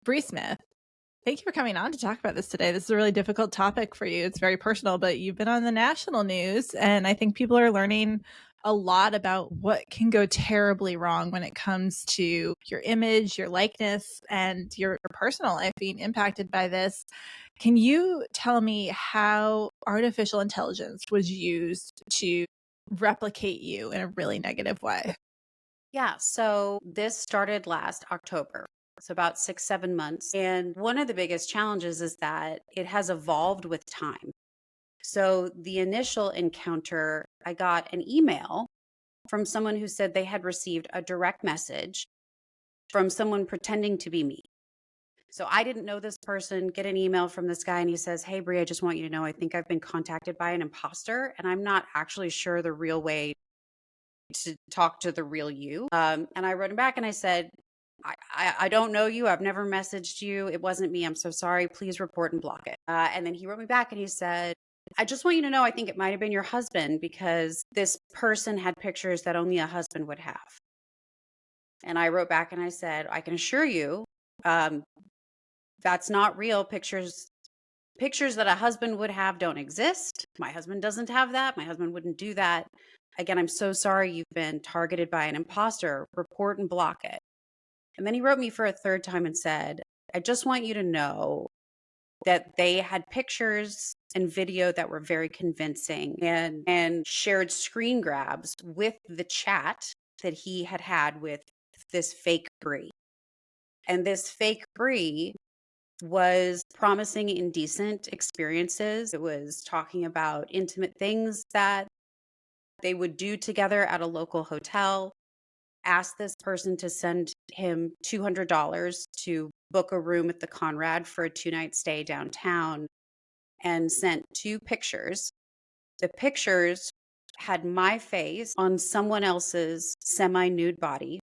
Bree Smith, thank you for coming on to talk about this today. This is a really difficult topic for you. It's very personal, but you've been on the national news, and I think people are learning a lot about what can go terribly wrong when it comes to your image, your likeness, and your personal life being impacted by this. Can you tell me how artificial intelligence was used to replicate you in a really negative way? Yeah, so this started last October. So about 6, 7 months. And one of the biggest challenges is that it has evolved with time. So the initial encounter, I got an email from someone who said they had received a direct message from someone pretending to be me. So I didn't know this person, get an email from this guy, and he says, "Hey, Brie, I just want you to know I think I've been contacted by an imposter, and I'm not actually sure the real way to talk to the real you." And I wrote him back and I said, I don't know you. I've never messaged you. It wasn't me. I'm so sorry. Please report and block it. And then he wrote me back and he said, "I just want you to know I think it might have been your husband because this person had pictures that only a husband would have." And I wrote back and I said, "I can assure you, um, that's not real. Pictures that a husband would have don't exist. My husband doesn't have that. My husband wouldn't do that. Again, I'm so sorry you've been targeted by an imposter. Report and block it." And then he wrote me for a third time and said, "I just want you to know that they had pictures and video that were very convincing and shared screen grabs with the chat that he had had with this fake Brie. And this fake Brie was promising indecent experiences. It was talking about intimate things that they would do together at a local hotel. Asked this person to send him $200 to book a room at the Conrad for a 2-night stay downtown, and sent 2 pictures. The pictures had my face on someone else's semi-nude body.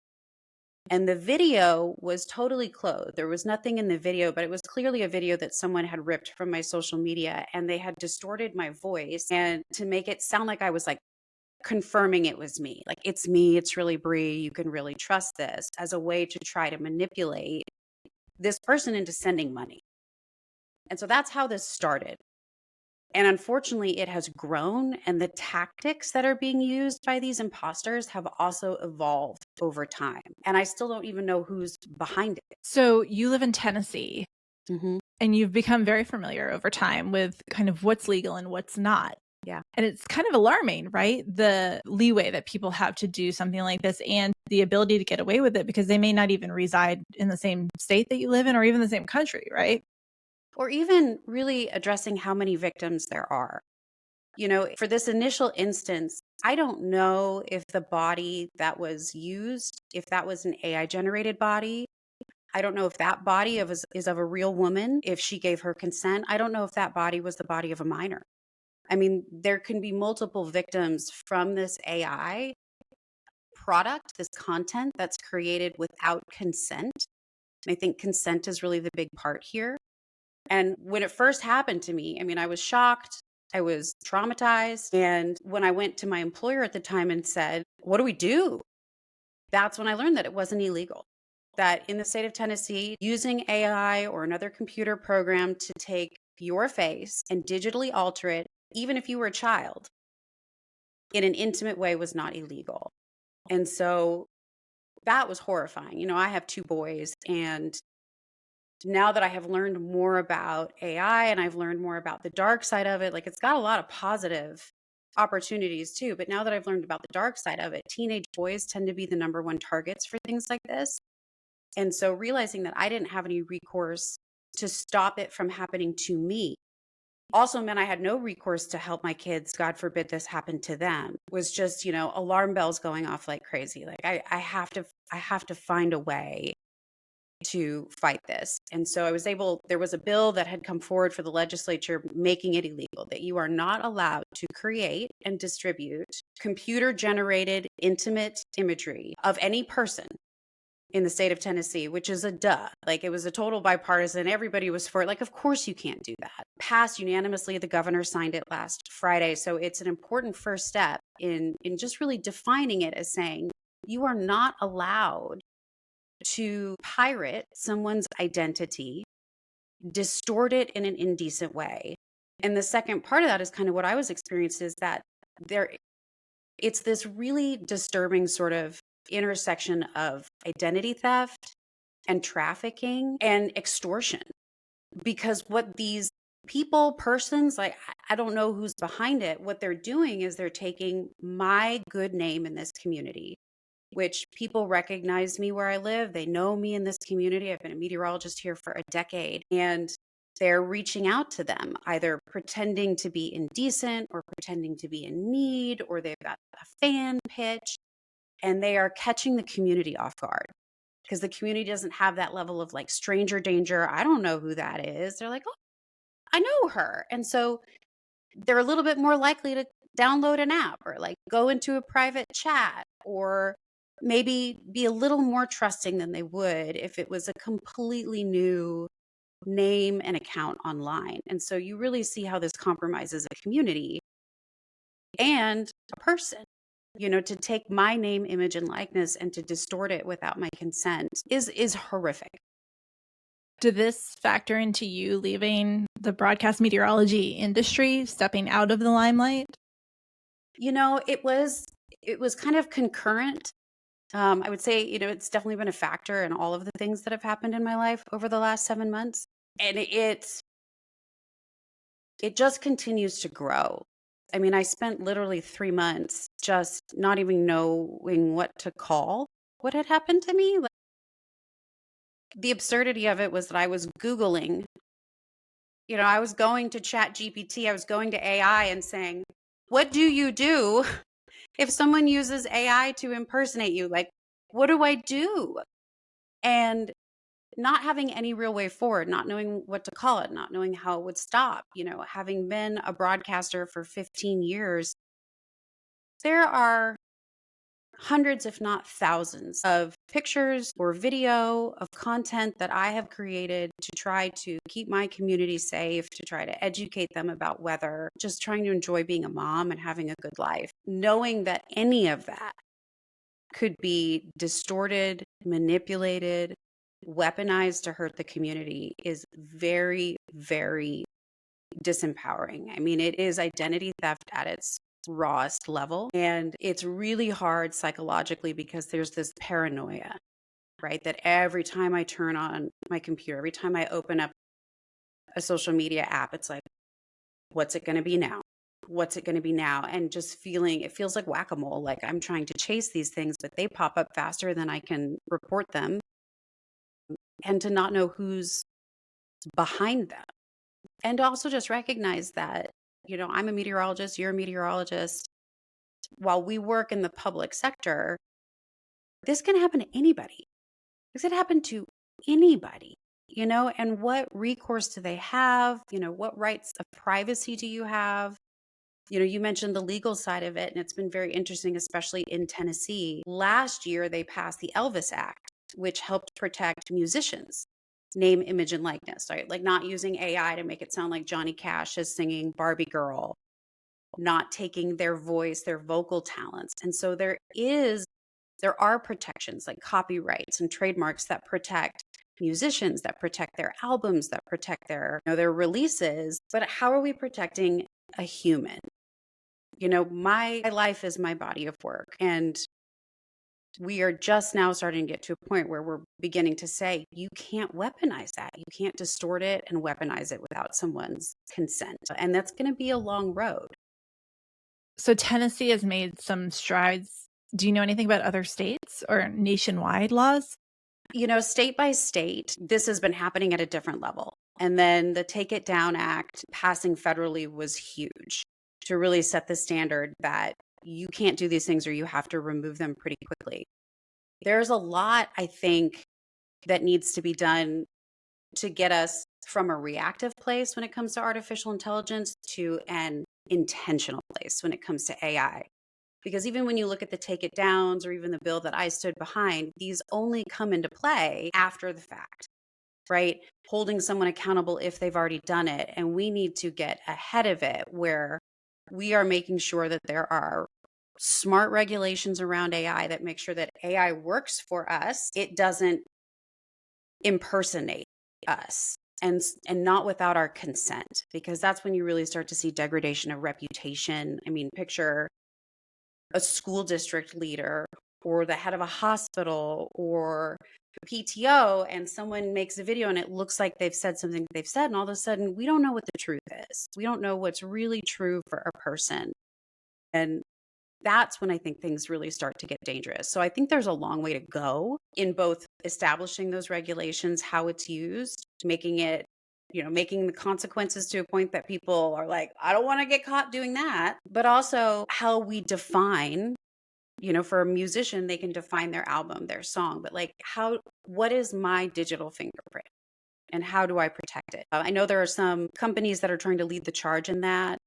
And the video was totally clothed. There was nothing in the video, but it was clearly a video that someone had ripped from my social media, and they had distorted my voice and to make it sound like I was like confirming it was me. Like, "It's me, it's really Bree, you can really trust this," as a way to try to manipulate this person into sending money. And so that's how this started. And unfortunately, it has grown, and the tactics that are being used by these imposters have also evolved over time. And I still don't even know who's behind it. So you live in Tennessee. Hmm. And you've become very familiar over time with kind of what's legal and what's not. Yeah. And it's kind of alarming, right? The leeway that people have to do something like this and the ability to get away with it because they may not even reside in the same state that you live in or even the same country, right? Or even really addressing how many victims there are. For this initial instance, I don't know if the body that was used, if that was an AI generated body. I don't know if that body is of a real woman, if she gave her consent. I don't know if that body was the body of a minor. I mean, there can be multiple victims from this AI product, this content that's created without consent. And I think consent is really the big part here. And when it first happened to me, I mean, I was shocked. I was traumatized. And when I went to my employer at the time and said, "What do we do?" That's when I learned that it wasn't illegal. That in the state of Tennessee, using AI or another computer program to take your face and digitally alter it, even if you were a child, in an intimate way was not illegal. And so that was horrifying. I have 2 boys, and now that I have learned more about AI and I've learned more about the dark side of it, like, it's got a lot of positive opportunities too. But now that I've learned about the dark side of it, teenage boys tend to be the number one targets for things like this. And so realizing that I didn't have any recourse to stop it from happening to me also meant I had no recourse to help my kids. God forbid this happened to them. Was just, alarm bells going off like crazy. Like, I have to find a way to fight this. And so there was a bill that had come forward for the legislature making it illegal that you are not allowed to create and distribute computer generated intimate imagery of any person in the state of Tennessee, which is a duh. Like, it was a total bipartisan. Everybody was for it. Like, of course you can't do that. Passed unanimously. The governor signed it last Friday. So it's an important first step in just really defining it as saying you are not allowed to pirate someone's identity, distort it in an indecent way. And the second part of that is kind of what I was experiencing, is that there it's this really disturbing sort of intersection of identity theft and trafficking and extortion. Because what these persons, like, I don't know who's behind it, what they're doing is they're taking my good name in this community, which people recognize me where I live. They know me in this community. I've been a meteorologist here for a decade. And they're reaching out to them, either pretending to be indecent or pretending to be in need, or they've got a fan pitch, and they are catching the community off guard because the community doesn't have that level of like stranger danger. I don't know who that is. They're like, oh, I know her. And so they're a little bit more likely to download an app or like go into a private chat, or maybe be a little more trusting than they would if it was a completely new name and account online. And so you really see how this compromises a community and a person. To take my name, image, and likeness and to distort it without my consent is horrific. Did this factor into you leaving the broadcast meteorology industry, stepping out of the limelight? It was kind of concurrent. I would say, it's definitely been a factor in all of the things that have happened in my life over the last 7 months. And it just continues to grow. I mean, I spent literally 3 months just not even knowing what to call what had happened to me. Like, the absurdity of it was that I was Googling, I was going to Chat GPT, I was going to AI and saying, what do you do if someone uses AI to impersonate you? Like, what do I do? And not having any real way forward, not knowing what to call it, not knowing how it would stop. Having been a broadcaster for 15 years, there are hundreds, if not thousands, of pictures or video of content that I have created to try to keep my community safe, to try to educate them about weather, just trying to enjoy being a mom and having a good life. Knowing that any of that could be distorted, manipulated, weaponized to hurt the community is very, very disempowering. I mean, it is identity theft at its rawest level. And it's really hard psychologically because there's this paranoia, right? That every time I turn on my computer, every time I open up a social media app, it's like, what's it going to be now? What's it going to be now? And just it feels like whack-a-mole. Like I'm trying to chase these things, but they pop up faster than I can report them. And to not know who's behind them. And also just recognize that, I'm a meteorologist, you're a meteorologist. While we work in the public sector, this can happen to anybody. This could happen to anybody, and what recourse do they have? What rights of privacy do you have? You mentioned the legal side of it, and it's been very interesting, especially in Tennessee. Last year, they passed the Elvis Act, which helped protect musicians. Name, image, and likeness, right? Like not using AI to make it sound like Johnny Cash is singing Barbie Girl, not taking their voice, their vocal talents. And so there are protections like copyrights and trademarks that protect musicians, that protect their albums, that protect their releases. But how are we protecting a human? My life is my body of work. And we are just now starting to get to a point where we're beginning to say, you can't weaponize that. You can't distort it and weaponize it without someone's consent. And that's going to be a long road. So Tennessee has made some strides. Do you know anything about other states or nationwide laws? State by state, this has been happening at a different level. And then the Take It Down Act passing federally was huge to really set the standard that you can't do these things or you have to remove them pretty quickly. There's a lot, I think, that needs to be done to get us from a reactive place when it comes to artificial intelligence to an intentional place when it comes to AI. Because even when you look at the take it downs or even the bill that I stood behind, these only come into play after the fact, right? Holding someone accountable if they've already done it. And we need to get ahead of it where we are making sure that there are smart regulations around AI that make sure that AI works for us. It doesn't impersonate us and not without our consent, because that's when you really start to see degradation of reputation. I mean, picture a school district leader or the head of a hospital or a PTO, and someone makes a video and it looks like they've said something they've said, and all of a sudden we don't know what the truth is. We don't know what's really true for a person. And that's when I think things really start to get dangerous. So I think there's a long way to go in both establishing those regulations, how it's used, making it, making the consequences to a point that people are like, I don't want to get caught doing that, but also how we define, for a musician, they can define their album, their song, but like what is my digital fingerprint and how do I protect it? I know there are some companies that are trying to lead the charge in that,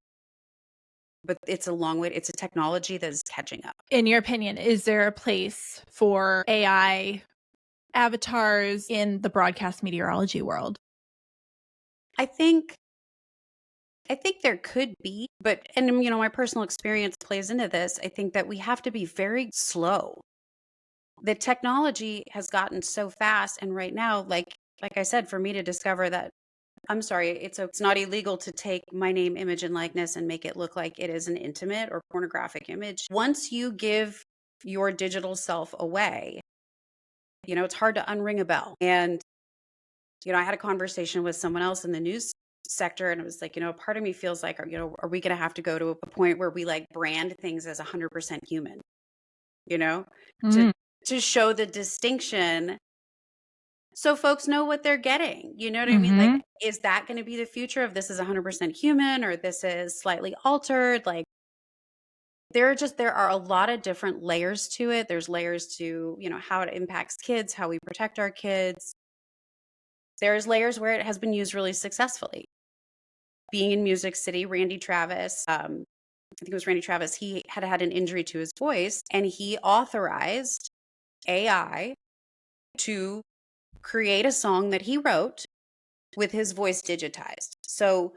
but it's a long way. It's a technology that is catching up. In your opinion, is there a place for AI avatars in the broadcast meteorology world? I think there could be, and my personal experience plays into this. I think that we have to be very slow. The technology has gotten so fast, and right now, like I said, for me to discover that, I'm sorry, it's not illegal to take my name, image, and likeness and make it look like it is an intimate or pornographic image. Once you give your digital self away, it's hard to unring a bell. And I had a conversation with someone else in the news sector, and it was like, part of me feels like, are we going to have to go to a point where we like brand things as 100% human, to show the distinction so folks know what they're getting. You know what I mean? Like, is that going to be the future of this is 100% human or this is slightly altered? Like, there are a lot of different layers to it. There's layers to, how it impacts kids, how we protect our kids. There's layers where it has been used really successfully. Being in Music City, Randy Travis, I think it was Randy Travis, he had an injury to his voice, and he authorized AI to create a song that he wrote with his voice digitized. So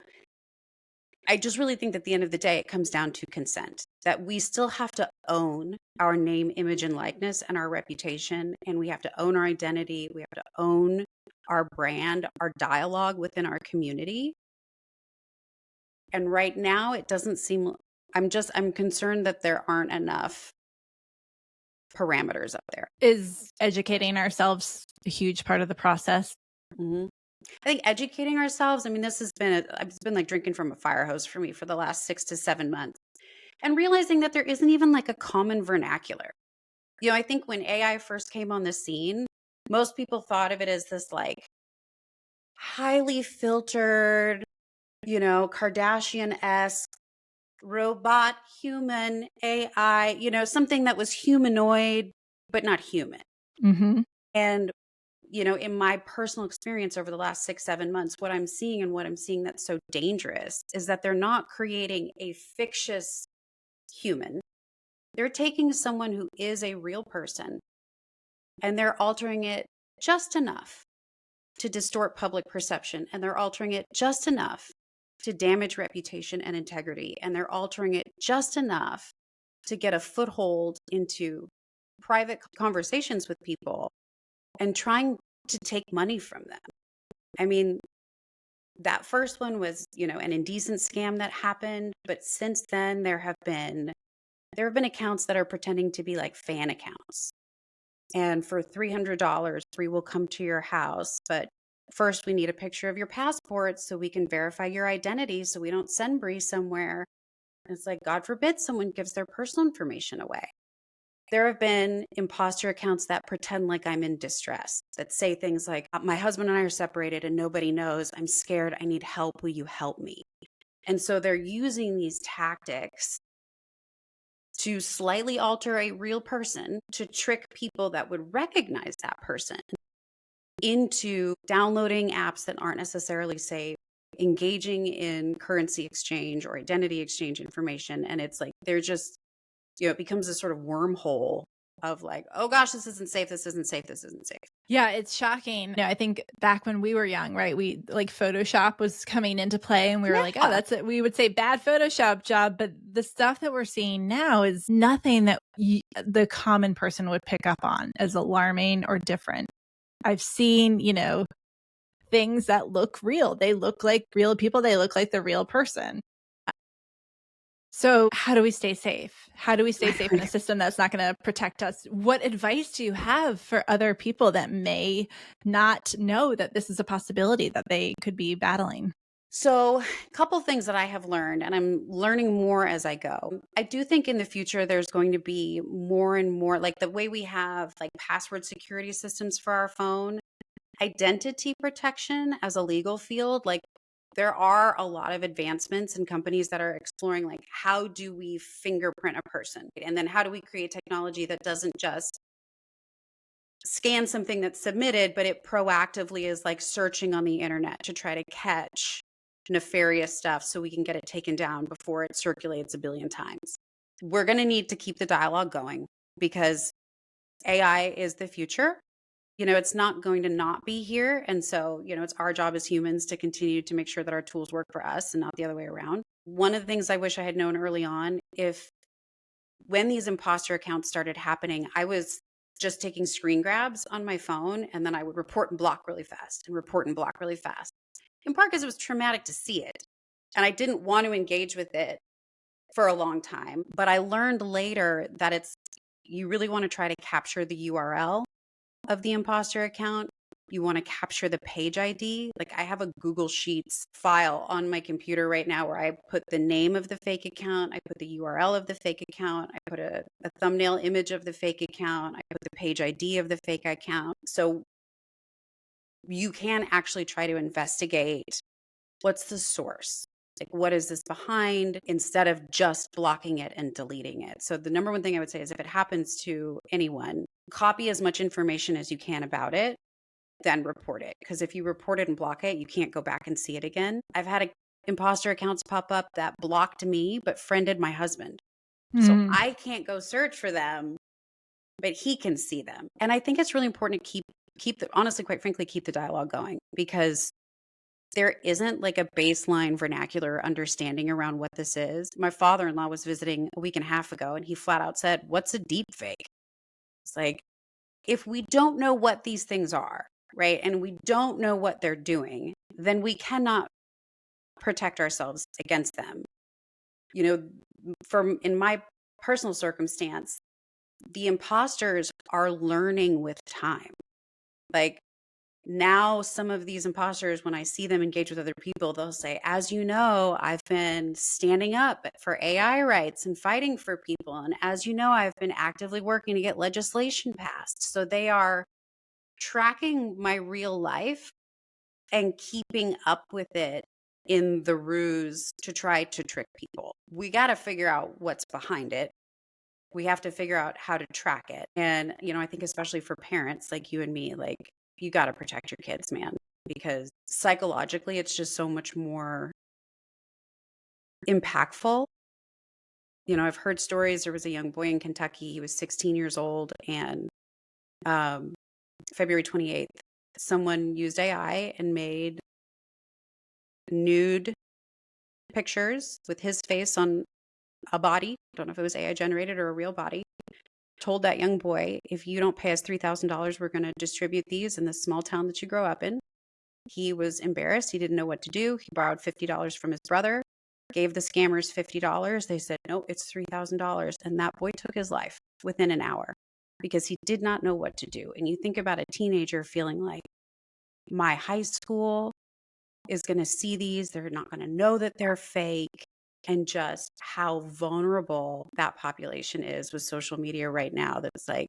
I just really think that at the end of the day, it comes down to consent, that we still have to own our name, image, and likeness and our reputation. And we have to own our identity. We have to own our brand, our dialogue within our community. And right now, it doesn't seem, I'm concerned that there aren't enough parameters up there. Is educating ourselves a huge part of the process? Mm-hmm. I think educating ourselves, I mean, it's been like drinking from a fire hose for me for the last 6 to 7 months, and realizing that there isn't even like a common vernacular. I think when AI first came on the scene, most people thought of it as this like highly filtered, Kardashian-esque robot, human, AI, something that was humanoid, but not human. Mm-hmm. And in my personal experience over the last 6, 7 months, what I'm seeing that's so dangerous is that they're not creating a fictitious human. They're taking someone who is a real person and they're altering it just enough to distort public perception. And they're altering it just enough to damage reputation and integrity. And they're altering it just enough to get a foothold into private conversations with people and trying to take money from them. I mean, that first one was, an indecent scam that happened. But since then, there have been accounts that are pretending to be like fan accounts. And for $300, we will come to your house. But first, we need a picture of your passport so we can verify your identity so we don't send Bree somewhere. And it's like, God forbid someone gives their personal information away. There have been imposter accounts that pretend like I'm in distress, that say things like, my husband and I are separated and nobody knows. I'm scared. I need help. Will you help me? And so they're using these tactics to slightly alter a real person to trick people that would recognize that person into downloading apps that aren't necessarily safe, engaging in currency exchange or identity exchange information. And it's like, they're just, it becomes a sort of wormhole of like, oh gosh, this isn't safe. This isn't safe. This isn't safe. Yeah, it's shocking. I think back when we were young, right? We like Photoshop was coming into play and we were like, oh, that's it. We would say bad Photoshop job. But the stuff that we're seeing now is nothing that the common person would pick up on as alarming or different. I've seen, things that look real. They look like real people. They look like the real person. So how do we stay safe? How do we stay safe in a system that's not going to protect us? What advice do you have for other people that may not know that this is a possibility that they could be battling? So, a couple things that I have learned, and I'm learning more as I go. I do think in the future there's going to be more and more, like the way we have like password security systems for our phone, identity protection as a legal field. Like there are a lot of advancements in companies that are exploring like how do we fingerprint a person, and then how do we create technology that doesn't just scan something that's submitted, but it proactively is like searching on the internet to try to catch nefarious stuff so we can get it taken down before it circulates a billion times. We're going to need to keep the dialogue going because AI is the future. It's not going to not be here. And so, it's our job as humans to continue to make sure that our tools work for us and not the other way around. One of the things I wish I had known early on, if when these imposter accounts started happening, I was just taking screen grabs on my phone and then I would report and block really fast and report and block really fast. In part because it was traumatic to see it. And I didn't want to engage with it for a long time. But I learned later that you really want to try to capture the URL of the imposter account. You want to capture the page ID. Like I have a Google Sheets file on my computer right now where I put the name of the fake account, I put the URL of the fake account, I put a thumbnail image of the fake account, I put the page ID of the fake account. So you can actually try to investigate what's the source. Like, what is this behind, instead of just blocking it and deleting it? So the number one thing I would say is if it happens to anyone, copy as much information as you can about it, then report it. Because if you report it and block it, you can't go back and see it again. I've had imposter accounts pop up that blocked me, but friended my husband. So Mm. I can't go search for them, but he can see them. And I think it's really important to honestly, quite frankly, keep the dialogue going, because there isn't like a baseline vernacular understanding around what this is. My father-in-law was visiting a week and a half ago and he flat out said, "What's a deep fake?" It's like, if we don't know what these things are, right, and we don't know what they're doing, then we cannot protect ourselves against them. In my personal circumstance, the imposters are learning with time. Like, now some of these imposters, when I see them engage with other people, they'll say, "As you know, I've been standing up for AI rights and fighting for people. And as you know, I've been actively working to get legislation passed." So they are tracking my real life and keeping up with it in the ruse to try to trick people. We got to figure out what's behind it. We have to figure out how to track it. And, I think especially for parents like you and me, like, you got to protect your kids, man, because psychologically it's just so much more impactful. I've heard stories. There was a young boy in Kentucky. He was 16 years old, and February 28th, someone used AI and made nude pictures with his face on a body. Don't know if it was AI generated or a real body. Told that young boy, "If you don't pay us $3,000, we're going to distribute these in the small town that you grow up in." He was embarrassed. He didn't know what to do. He borrowed $50 from his brother, gave the scammers $50. They said, "No, it's $3,000. And that boy took his life within an hour because he did not know what to do. And you think about a teenager feeling like, my high school is going to see these. They're not going to know that they're fake. And just how vulnerable that population is with social media right now. That's like,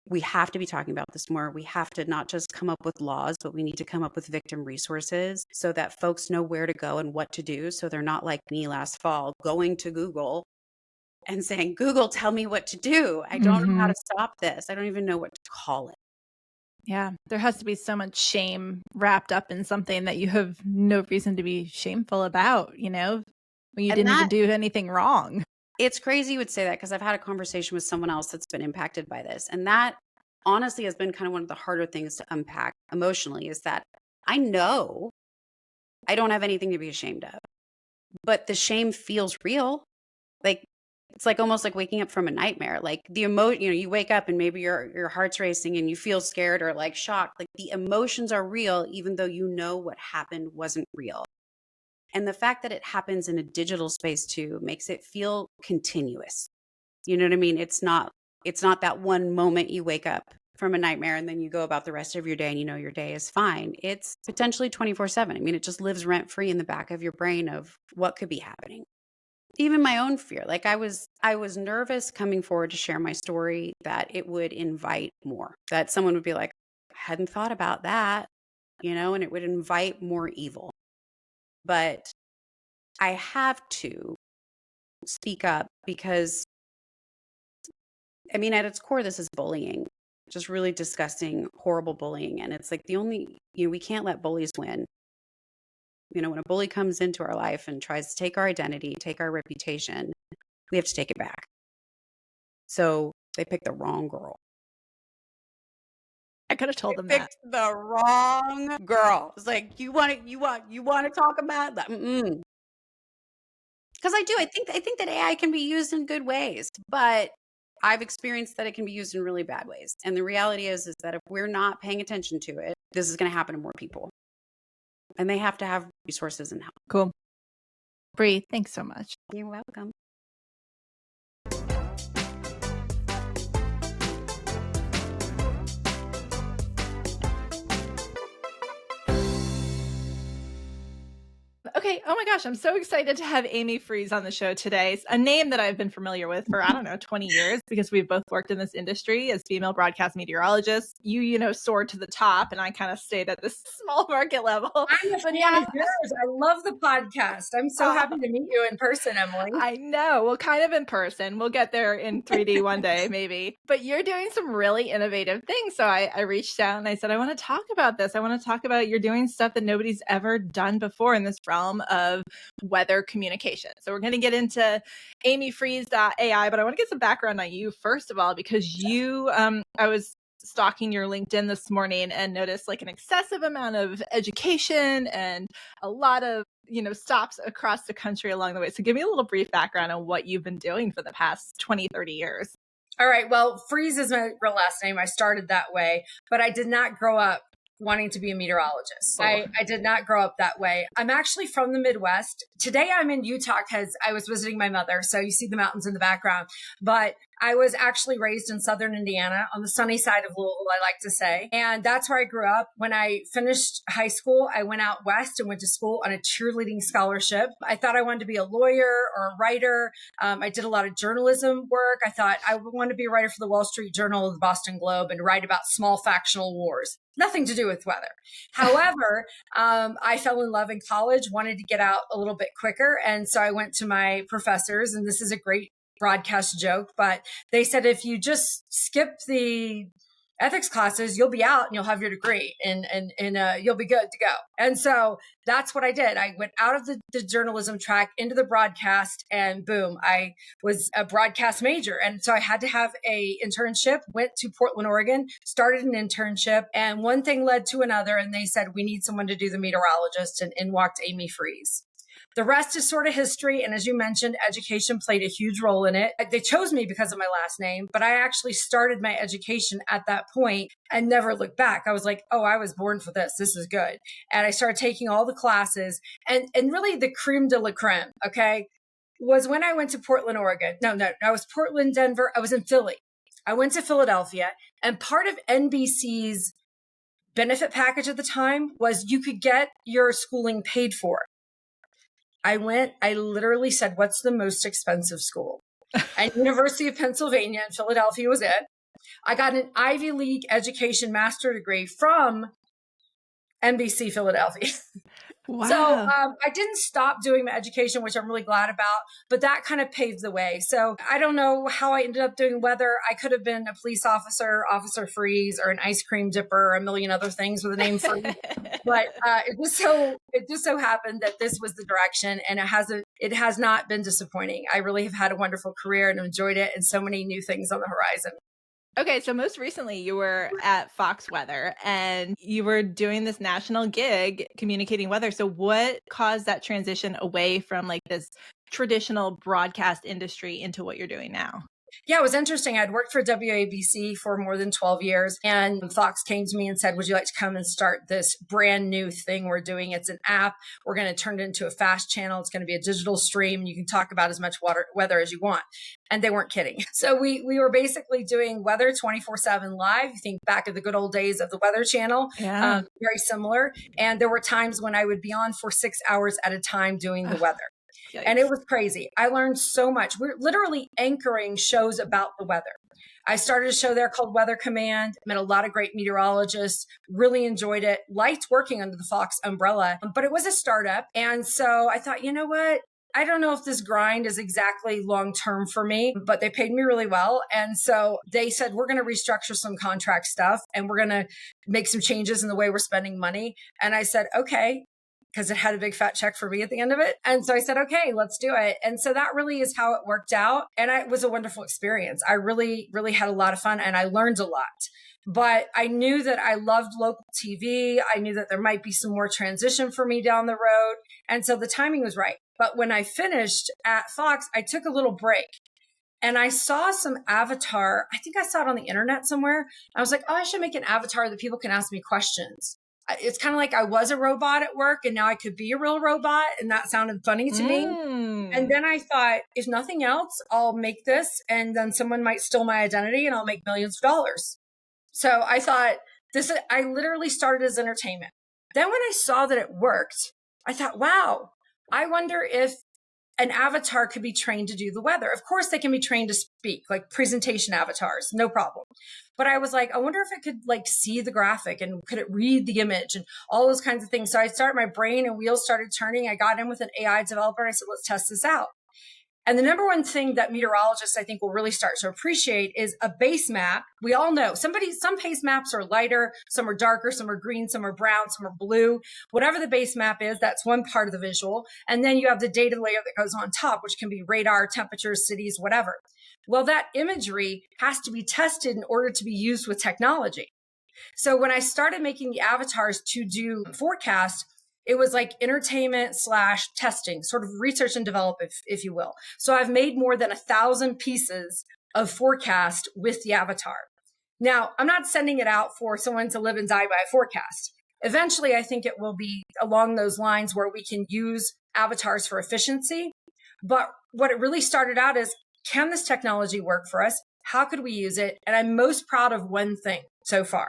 we have to be talking about this more. We have to not just come up with laws, but we need to come up with victim resources so that folks know where to go and what to do. So they're not like me last fall, going to Google and saying, "Google, tell me what to do. I don't know how to stop this. I don't even know what to call it." Yeah, there has to be so much shame wrapped up in something that you have no reason to be shameful about, when you And didn't even that do anything wrong. It's crazy you would say that, because I've had a conversation with someone else that's been impacted by this. And that honestly has been kind of one of the harder things to unpack emotionally, is that I know I don't have anything to be ashamed of, but the shame feels real. Like, It's like almost like waking up from a nightmare. Like you wake up and maybe your heart's racing and you feel scared or like shocked. Like the emotions are real, even though you know what happened wasn't real. And the fact that it happens in a digital space too makes it feel continuous. You know what I mean? It's not that one moment you wake up from a nightmare and then you go about the rest of your day and you know your day is fine. It's potentially 24/7. I mean, it just lives rent free in the back of your brain of what could be happening. Even my own fear. Like I was nervous coming forward to share my story that it would invite more. That someone would be like, I hadn't thought about that, and it would invite more evil. But I have to speak up because I mean, at its core, this is bullying, just really disgusting, horrible bullying. And it's like we can't let bullies win. When a bully comes into our life and tries to take our identity, take our reputation, we have to take it back. So they picked the wrong girl. I could have told them They that. picked the wrong girl. It's like, you want to talk about that? Because I do. I think that AI can be used in good ways, but I've experienced that it can be used in really bad ways. And the reality is that if we're not paying attention to it, this is going to happen to more people. And they have to have resources and help. Cool. Bree, thanks so much. You're welcome. Okay. Oh my gosh. I'm so excited to have Amy Freeze on the show today. A name that I've been familiar with for, 20 years because we've both worked in this industry as female broadcast meteorologists. You soared to the top and I kind of stayed at this small market level. I'm a fan of yours. I love the podcast. I'm so happy to meet you in person, Emily. I know. Well, kind of in person. We'll get there in 3D one day, maybe. But you're doing some really innovative things. So I reached out and I said, I want to talk about this. I want to talk about you're doing stuff that nobody's ever done before in this realm of weather communication. So we're going to get into amyfreeze.ai, but I want to get some background on you first of all, because I was stalking your LinkedIn this morning and noticed like an excessive amount of education and a lot of, stops across the country along the way. So give me a little brief background on what you've been doing for the past 20, 30 years. All right. Well, Freeze is my real last name. I started that way, but I did not grow up wanting to be a meteorologist. Oh. I did not grow up that way. I'm actually from the Midwest. Today I'm in Utah because I was visiting my mother. So you see the mountains in the background, but I was actually raised in Southern Indiana on the sunny side of Louisville, I like to say. And that's where I grew up. When I finished high school, I went out west and went to school on a cheerleading scholarship. I thought I wanted to be a lawyer or a writer. I did a lot of journalism work. I thought I wanted to be a writer for the Wall Street Journal or the Boston Globe and write about small factional wars. Nothing to do with weather. However, I fell in love in college, wanted to get out a little bit quicker. And so I went to my professors, and this is a great broadcast joke, but they said, if you just skip the ethics classes, you'll be out and you'll have your degree and you'll be good to go. And so that's what I did. I went out of the journalism track into the broadcast and boom, I was a broadcast major. And so I had to have a internship, went to Portland, Oregon, started an internship, and one thing led to another. And they said, we need someone to do the meteorologist, and in walked Amy Freeze. The rest is sort of history. And as you mentioned, education played a huge role in it. They chose me because of my last name, but I actually started my education at that point and never looked back. I was like, oh, I was born for this. This is good. And I started taking all the classes and really the creme de la creme, okay, was when I went to Portland, Oregon. No, I was Portland, Denver. I was in Philly. I went to Philadelphia, and part of NBC's benefit package at the time was you could get your schooling paid for. I literally said, what's the most expensive school? And University of Pennsylvania in Philadelphia was it. I got an Ivy League education master degree from NBC Philadelphia. Wow. So I didn't stop doing my education, which I'm really glad about, but that kind of paved the way. So I don't know how I ended up doing weather. I could have been a police officer, Officer Freeze, or an ice cream dipper, or a million other things with a name Freeze. But it just so happened that this was the direction, and it has not been disappointing. I really have had a wonderful career and enjoyed it, and so many new things on the horizon. Okay, so most recently you were at Fox Weather and you were doing this national gig communicating weather. So what caused that transition away from like this traditional broadcast industry into what you're doing now? Yeah, it was interesting. I'd worked for WABC for more than 12 years, and Fox came to me and said, would you like to come and start this brand new thing we're doing? It's an app. We're going to turn it into a fast channel. It's going to be a digital stream, and you can talk about as much weather as you want. And they weren't kidding. So we were basically doing weather 24/7 live. You think back of the good old days of the Weather Channel, very similar. And there were times when I would be on for 6 hours at a time doing the weather. Yikes. And it was crazy. I learned so much. We're literally anchoring shows about the weather. I started a show there called Weather Command, met a lot of great meteorologists, really enjoyed it, liked working under the Fox umbrella, but it was a startup. And so I thought, you know what? I don't know if this grind is exactly long-term for me, but they paid me really well. And so they said, we're going to restructure some contract stuff and we're going to make some changes in the way we're spending money. And I said, okay, because it had a big fat check for me at the end of it. And so I said, okay, let's do it. And so that really is how it worked out. And it was a wonderful experience. I really, really had a lot of fun and I learned a lot. But I knew that I loved local TV. I knew that there might be some more transition for me down the road. And so the timing was right. But when I finished at Fox, I took a little break. And I saw some avatar. I think I saw it on the internet somewhere. I was like, oh, I should make an avatar that people can ask me questions. It's kind of like I was a robot at work and now I could be a real robot. And that sounded funny to me. And then I thought, if nothing else, I'll make this and then someone might steal my identity and I'll make millions of dollars. So I thought I literally started as entertainment. Then when I saw that it worked, I thought, wow, I wonder if an avatar could be trained to do the weather. Of course, they can be trained to speak, like presentation avatars, no problem. But I was like, I wonder if it could like see the graphic and could it read the image and all those kinds of things. So I started, my brain and wheels started turning. I got in with an AI developer and I said, let's test this out. And the number one thing that meteorologists, I think, will really start to appreciate is a base map. We all know some base maps are lighter, some are darker, some are green, some are brown, some are blue. Whatever the base map is, that's one part of the visual. And then you have the data layer that goes on top, which can be radar, temperatures, cities, whatever. Well, that imagery has to be tested in order to be used with technology. So when I started making the avatars to do forecast, it was like entertainment / testing, sort of research and develop, if you will. So I've made more than 1,000 pieces of forecast with the avatar. Now, I'm not sending it out for someone to live and die by a forecast. Eventually, I think it will be along those lines where we can use avatars for efficiency. But what it really started out is, can this technology work for us? How could we use it? And I'm most proud of one thing so far.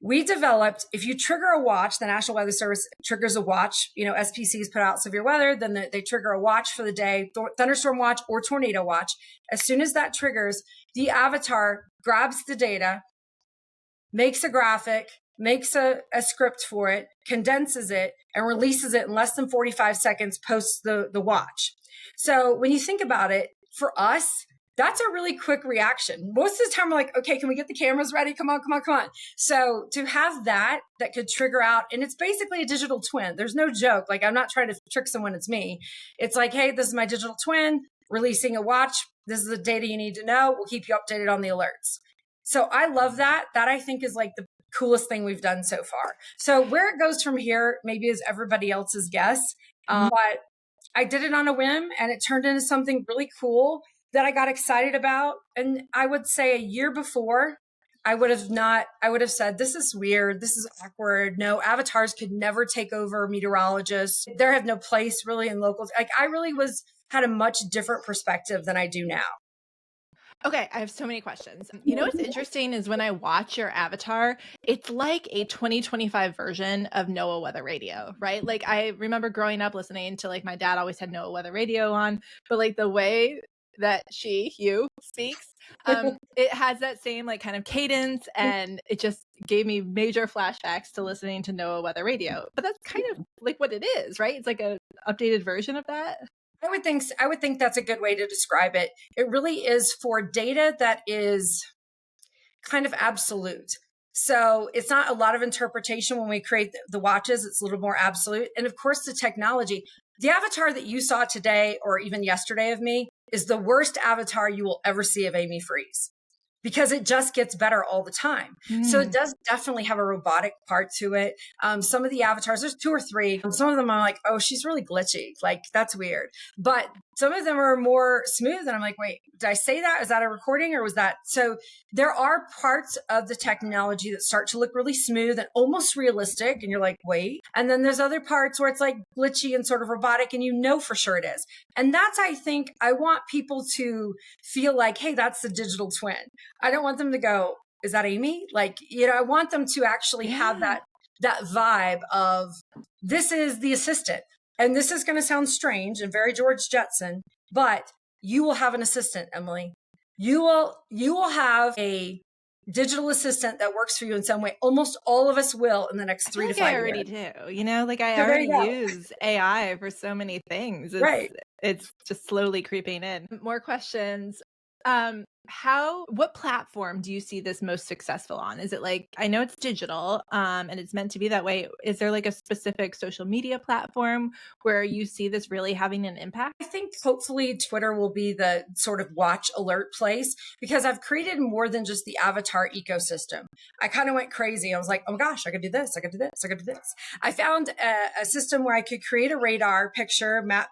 We developed, if you trigger a watch, the National Weather Service triggers a watch, SPCs put out severe weather, then they trigger a watch for the day, thunderstorm watch or tornado watch. As soon as that triggers, the avatar grabs the data, makes a graphic, makes a script for it, condenses it, and releases it in less than 45 seconds post the watch. So when you think about it, for us, that's a really quick reaction. Most of the time, we're like, okay, can we get the cameras ready? Come on. So to have that could trigger out, and it's basically a digital twin. There's no joke. Like, I'm not trying to trick someone. It's me. It's like, hey, this is my digital twin releasing a watch. This is the data you need to know. We'll keep you updated on the alerts. So I love that. That I think is like the coolest thing we've done so far. So where it goes from here, maybe is everybody else's guess. But I did it on a whim and it turned into something really cool that I got excited about. And I would say a year before, I would have said, this is weird. This is awkward. No, avatars could never take over meteorologists. They have no place really in locals. Like I really had a much different perspective than I do now. Okay, I have so many questions. You know what's interesting is when I watch your avatar, it's like a 2025 version of NOAA Weather Radio, right? Like I remember growing up listening to like my dad always had NOAA Weather Radio on, but like the way that you speaks, it has that same like kind of cadence, and it just gave me major flashbacks to listening to NOAA Weather Radio. But that's kind of like what it is, right? It's like a updated version of that. I would think that's a good way to describe it. It really is for data that is kind of absolute. So it's not a lot of interpretation when we create the watches. It's a little more absolute. And of course, the technology, the avatar that you saw today or even yesterday of me is the worst avatar you will ever see of Amy Freeze. because it just gets better all the time. So it does definitely have a robotic part to it. Some of the avatars, there's 2 or 3. Some of them I'm like, oh, she's really glitchy. Like, that's weird. But some of them are more smooth. And I'm like, wait, did I say that? Is that a recording or was that? So there are parts of the technology that start to look really smooth and almost realistic. And you're like, wait. And then there's other parts where it's like glitchy and sort of robotic and you know for sure it is. And that's, I think, I want people to feel like, hey, that's the digital twin. I don't want them to go, is that Amy? Like, I want them to actually have that vibe of this is the assistant. And this is going to sound strange and very George Jetson, but you will have an assistant, Emily. You will have a digital assistant that works for you in some way. Almost all of us will in the next 3 to 5 years. I already do. Like I already use AI for so many things. It's just slowly creeping in. More questions. What platform do you see this most successful on? Is it like, I know it's digital, and it's meant to be that way. Is there like a specific social media platform where you see this really having an impact? I think hopefully Twitter will be the sort of watch alert place because I've created more than just the avatar ecosystem. I kind of went crazy. I was like, oh my gosh, I could do this. I could do this. I could do this. I found a system where I could create a radar picture map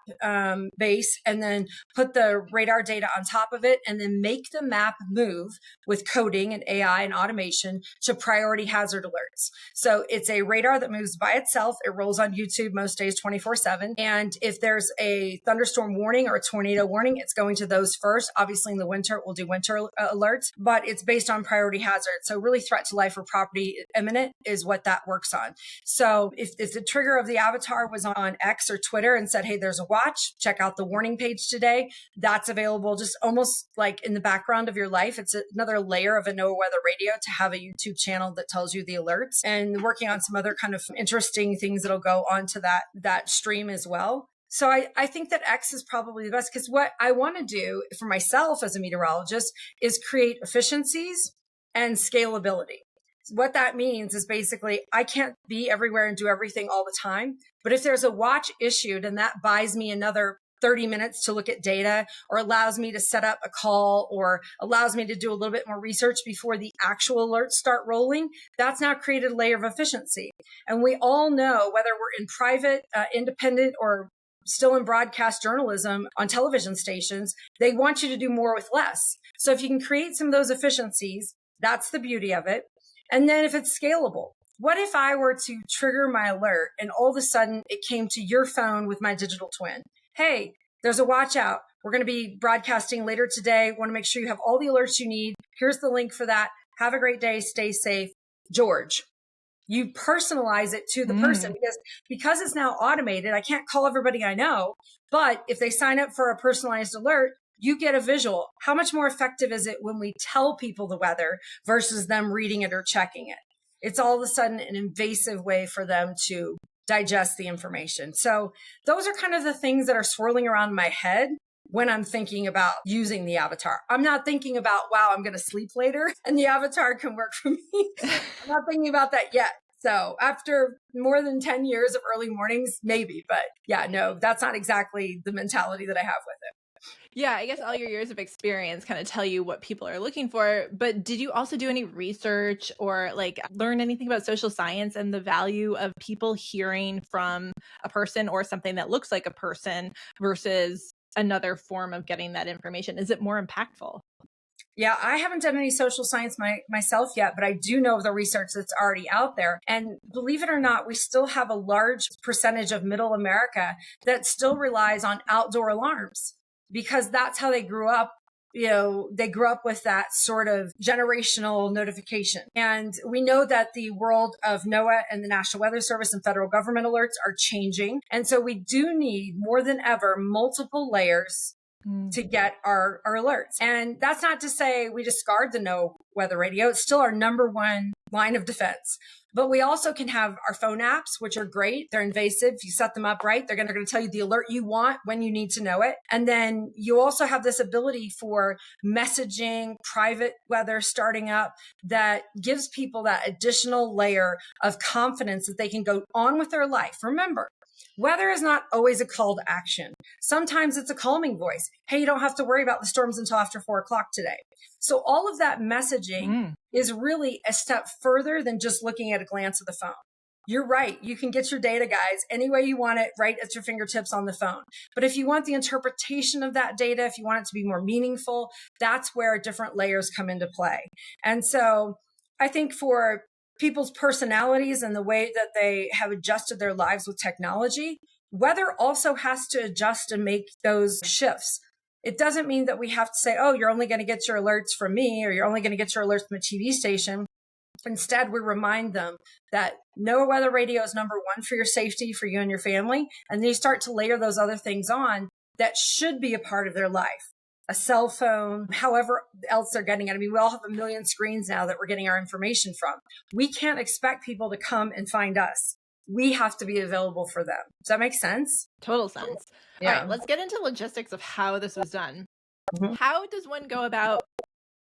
base and then put the radar data on top of it and then make the map move with coding and AI and automation to priority hazard alerts. So it's a radar that moves by itself. It rolls on YouTube most days 24/7. And if there's a thunderstorm warning or a tornado warning, it's going to those first. Obviously in the winter, it will do winter alerts, but it's based on priority hazard. So really threat to life or property imminent is what that works on. So if the trigger of the avatar was on X or Twitter and said, hey, there's a watch, check out the warning page today, that's available just almost like in the background of your life. It's another layer of a NOAA weather radio to have a YouTube channel that tells you the alerts and working on some other kind of interesting things that'll go onto that stream as well. So I think that X is probably the best because what I want to do for myself as a meteorologist is create efficiencies and scalability. What that means is basically I can't be everywhere and do everything all the time. But if there's a watch issued and that buys me another 30 minutes to look at data or allows me to set up a call or allows me to do a little bit more research before the actual alerts start rolling, that's now created a layer of efficiency. And we all know whether we're in private, independent, or still in broadcast journalism on television stations, they want you to do more with less. So if you can create some of those efficiencies, that's the beauty of it. And then if it's scalable, what if I were to trigger my alert and all of a sudden it came to your phone with my digital twin? Hey, there's a watch out. We're going to be broadcasting later today. Want to make sure you have all the alerts you need. Here's the link for that. Have a great day. Stay safe. George. You personalize it to the person because it's now automated. I can't call everybody I know, but if they sign up for a personalized alert, you get a visual. How much more effective is it when we tell people the weather versus them reading it or checking it? It's all of a sudden an invasive way for them to digest the information. So those are kind of the things that are swirling around my head when I'm thinking about using the avatar. I'm not thinking about, wow, I'm going to sleep later and the avatar can work for me. I'm not thinking about that yet. So after more than 10 years of early mornings, maybe, but yeah, no, that's not exactly the mentality that I have with it. Yeah, I guess all your years of experience kind of tell you what people are looking for. But did you also do any research or like learn anything about social science and the value of people hearing from a person or something that looks like a person versus another form of getting that information? Is it more impactful? Yeah, I haven't done any social science myself yet, but I do know of the research that's already out there. And believe it or not, we still have a large percentage of middle America that still relies on outdoor alarms because that's how they grew up. They grew up with that sort of generational notification. And we know that the world of NOAA and the National Weather Service and federal government alerts are changing. And so we do need more than ever multiple layers to get our alerts. And that's not to say we discard the NOAA weather radio. It's still our number one line of defense. But we also can have our phone apps, which are great. They're invasive. If you set them up right, they're going to tell you the alert you want when you need to know it. And then you also have this ability for messaging, private weather starting up that gives people that additional layer of confidence that they can go on with their life. Remember, Weather is not always a call to action. Sometimes it's a calming voice. Hey, you don't have to worry about the storms until after 4 o'clock today. So all of that messaging is really a step further than just looking at a glance of the phone. You're right. You can get your data, guys, any way you want it, right at your fingertips on the phone. But if you want the interpretation of that data, if you want it to be more meaningful, that's where different layers come into play. And so I think for people's personalities and the way that they have adjusted their lives with technology, weather also has to adjust and make those shifts. It doesn't mean that we have to say, oh, you're only going to get your alerts from me, or you're only going to get your alerts from a TV station. Instead, we remind them that NOAA Weather Radio is number one for your safety, for you and your family. And they start to layer those other things on that should be a part of their life. A cell phone, however else they're getting it. I mean, we all have a million screens now that we're getting our information from. We can't expect people to come and find us. We have to be available for them. Does that make sense? Total sense. Yeah. All right, let's get into logistics of how this was done. Mhm. How does one go about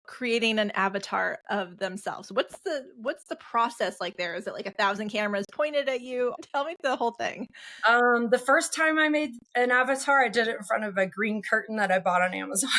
creating an avatar of themselves? What's the process like there? Is it like 1,000 cameras pointed at you? Tell me the whole thing. The first time I made an avatar, I did it in front of a green curtain that I bought on Amazon.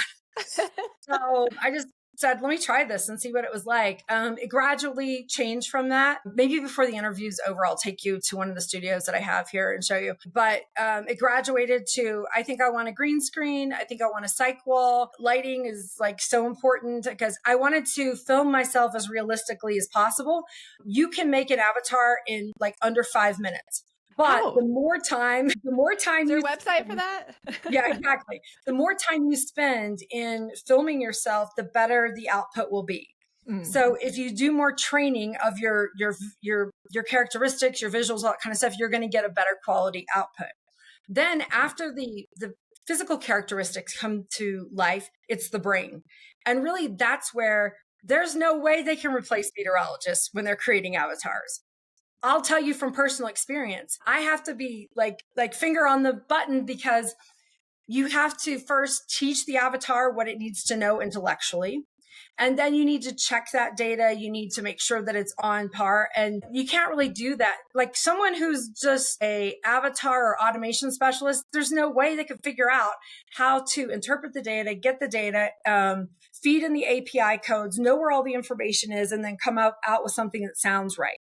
So I just said, let me try this and see what it was like. It gradually changed from that. Maybe before the interview's over, I'll take you to one of the studios that I have here and show you. But it graduated to, I think I want a green screen. I think I want a cyc wall. Lighting is like so important because I wanted to film myself as realistically as possible. You can make an avatar in like under 5 minutes. But the more time Is there you a website for that? Yeah, exactly. The more time you spend in filming yourself, the better the output will be. So if you do more training of your characteristics, your visuals, all that kind of stuff, you're going to get a better quality output. Then after the physical characteristics come to life, it's the brain. And really that's where there's no way they can replace meteorologists when they're creating avatars. I'll tell you from personal experience, I have to be like finger on the button because you have to first teach the avatar what it needs to know intellectually. And then you need to check that data. You need to make sure that it's on par. And you can't really do that. Like someone who's just a avatar or automation specialist, there's no way they could figure out how to interpret the data, get the data, feed in the API codes, know where all the information is, and then come out with something that sounds right.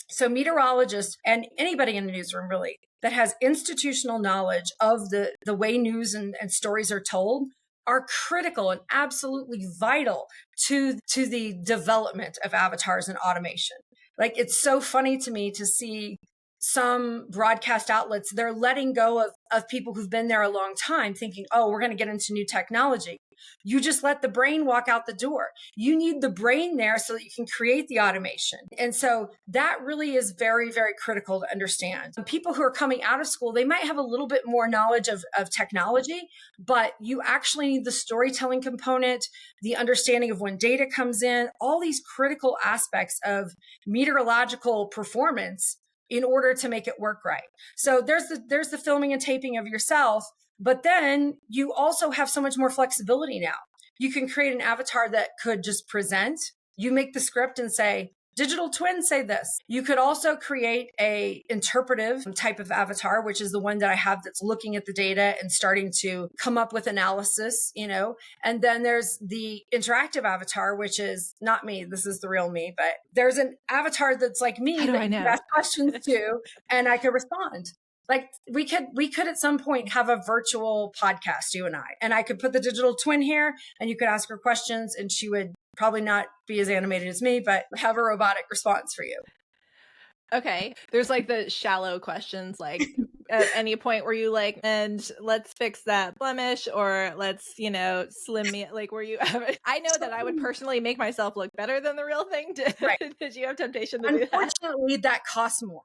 So meteorologists and anybody in the newsroom really that has institutional knowledge of the way news and stories are told are critical and absolutely vital to the development of avatars and automation. Like it's so funny to me to see some broadcast outlets, they're letting go of people who've been there a long time thinking, oh, we're going to get into new technology. You just let the brain walk out the door. You need the brain there so that you can create the automation. And so that really is very, very critical to understand. People who are coming out of school, they might have a little bit more knowledge of technology, but you actually need the storytelling component, the understanding of when data comes in, all these critical aspects of meteorological performance in order to make it work right. So there's the filming and taping of yourself, but then you also have so much more flexibility now. You can create an avatar that could just present. You make the script and say, digital twin, say this. You could also create a interpretive type of avatar, which is the one that I have that's looking at the data and starting to come up with analysis, and then there's the interactive avatar, which is not me. This is the real me, but there's an avatar that's like me that you can ask questions to and I could respond. Like we could at some point have a virtual podcast, you and I could put the digital twin here and you could ask her questions and she would probably not be as animated as me, but have a robotic response for you. Okay. There's like the shallow questions, like at any point where you like, and let's fix that blemish or let's, slim me. Like, were you ever, I know that I would personally make myself look better than the real thing. Right. Did you have temptation to do that? Unfortunately, that costs more.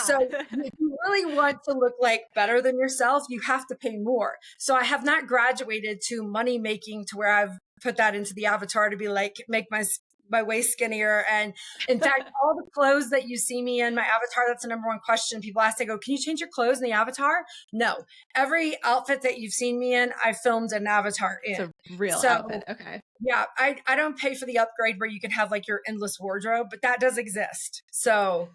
So if you really want to look like better than yourself, you have to pay more. So I have not graduated to money making to where I've put that into the avatar to be like, make my waist skinnier. And in fact, all the clothes that you see me in my avatar, that's the number one question people ask. They go, can you change your clothes in the avatar? No. Every outfit that you've seen me in, I filmed an avatar in. It's a real outfit. Okay. Yeah. I don't pay for the upgrade where you can have like your endless wardrobe, but that does exist. So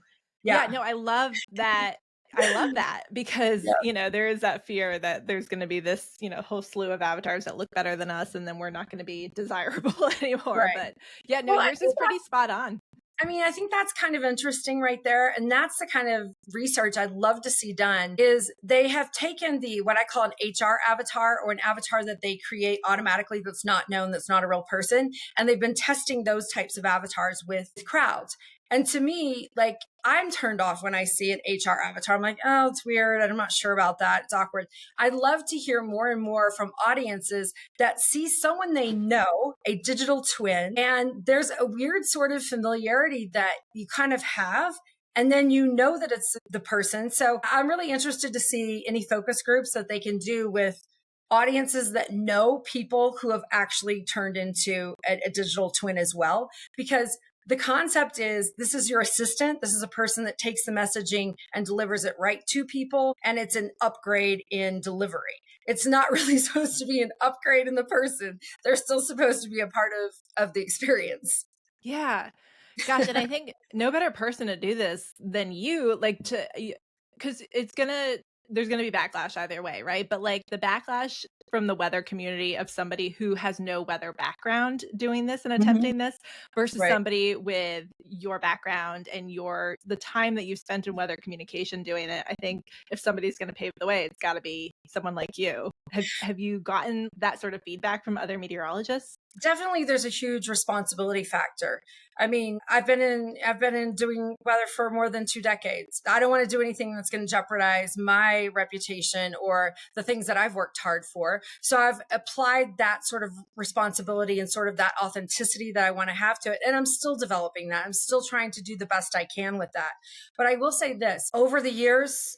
yeah, no, I love that I love that because, Yeah. there is that fear that there's going to be this, whole slew of avatars that look better than us, and then we're not going to be desirable anymore. Right. But yeah, no, Well, I yours is think pretty spot on. I think that's kind of interesting right there. And that's the kind of research I'd love to see done is they have taken what I call an HR avatar, or an avatar that they create automatically that's not known, that's not a real person. And they've been testing those types of avatars with crowds. And to me, like, I'm turned off when I see an HR avatar. I'm like, oh, it's weird. I'm not sure about that. It's awkward. I'd love to hear more and more from audiences that see someone they know, a digital twin, and there's a weird sort of familiarity that you kind of have. And then you know that it's the person. So I'm really interested to see any focus groups that they can do with audiences that know people who have actually turned into a digital twin as well, because the concept is this is your assistant. This is a person that takes the messaging and delivers it right to people. And it's an upgrade in delivery. It's not really supposed to be an upgrade in the person. They're still supposed to be a part of the experience. Yeah. Gosh, and I think no better person to do this than you, because there's gonna be backlash either way, right? But like the backlash from the weather community of somebody who has no weather background doing this and Mhm. attempting this versus Right. somebody with your background and the time that you've spent in weather communication doing it. I think if somebody's gonna pave the way, it's gotta be someone like you. Have you gotten that sort of feedback from other meteorologists? Definitely there's a huge responsibility factor. I mean, I've been in doing weather for more than 2 decades. I don't want to do anything that's going to jeopardize my reputation or the things that I've worked hard for. So I've applied that sort of responsibility and sort of that authenticity that I want to have to it. And I'm still developing that. I'm still trying to do the best I can with that. But I will say this, over the years,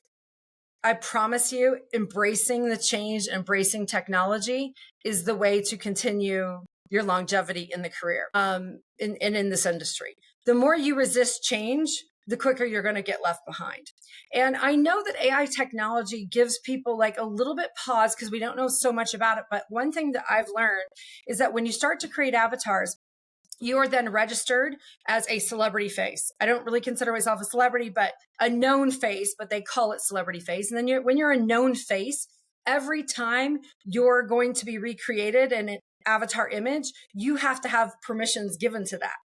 I promise you, embracing the change, embracing technology is the way to continue your longevity in the career, in this industry. The more you resist change, the quicker you're going to get left behind. And I know that AI technology gives people like a little bit pause because we don't know so much about it. But one thing that I've learned is that when you start to create avatars, you are then registered as a celebrity face. I don't really consider myself a celebrity, but a known face, but they call it celebrity face. And then when you're a known face, every time you're going to be recreated in an avatar image, you have to have permissions given to that.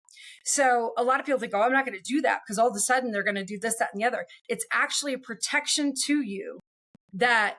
So a lot of people think, oh, I'm not going to do that because all of a sudden they're going to do this, that, and the other. It's actually a protection to you that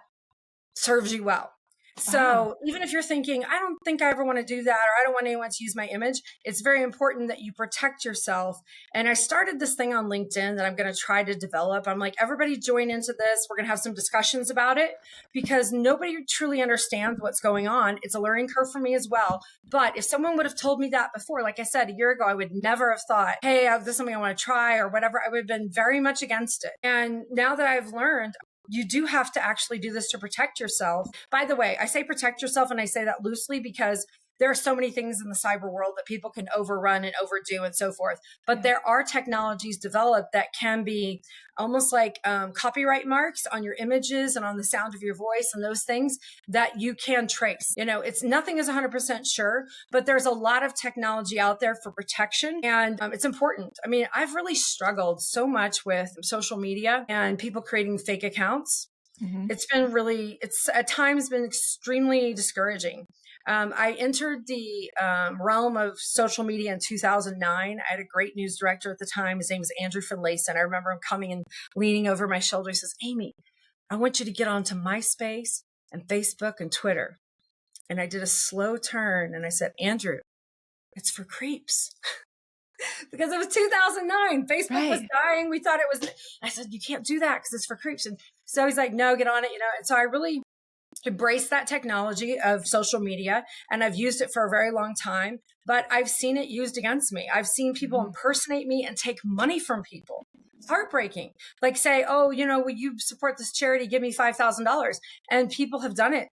serves you well. So even if you're thinking, I don't think I ever want to do that, or I don't want anyone to use my image, it's very important that you protect yourself. And I started this thing on LinkedIn that I'm going to try to develop. I'm like, everybody join into this. We're going to have some discussions about it because nobody truly understands what's going on. It's a learning curve for me as well. But if someone would have told me that before, like I said, a year ago, I would never have thought, hey, this is something I want to try or whatever. I would have been very much against it. And now that I've learned, you do have to actually do this to protect yourself. By the way, I say protect yourself, and I say that loosely because there are so many things in the cyber world that people can overrun and overdo and so forth. But there are technologies developed that can be almost like copyright marks on your images and on the sound of your voice and those things that you can trace. It's nothing is 100% sure, but there's a lot of technology out there for protection, and it's important. I mean, I've really struggled so much with social media and people creating fake accounts. Mm-hmm. It's at times been extremely discouraging. I entered the realm of social media in 2009. I had a great news director at the time. His name was Andrew Finlayson. I remember him coming and leaning over my shoulder. He says, Amy, I want you to get onto MySpace and Facebook and Twitter. And I did a slow turn and I said, Andrew, it's for creeps. Because it was 2009. Facebook was dying. We thought it was. I said, you can't do that because it's for creeps. And so he's like, no, get on it. And so I really embrace that technology of social media, and I've used it for a very long time, but I've seen it used against me. I've seen people impersonate me and take money from people. It's heartbreaking. Like say, oh, will you support this charity? Give me $5,000. And people have done it.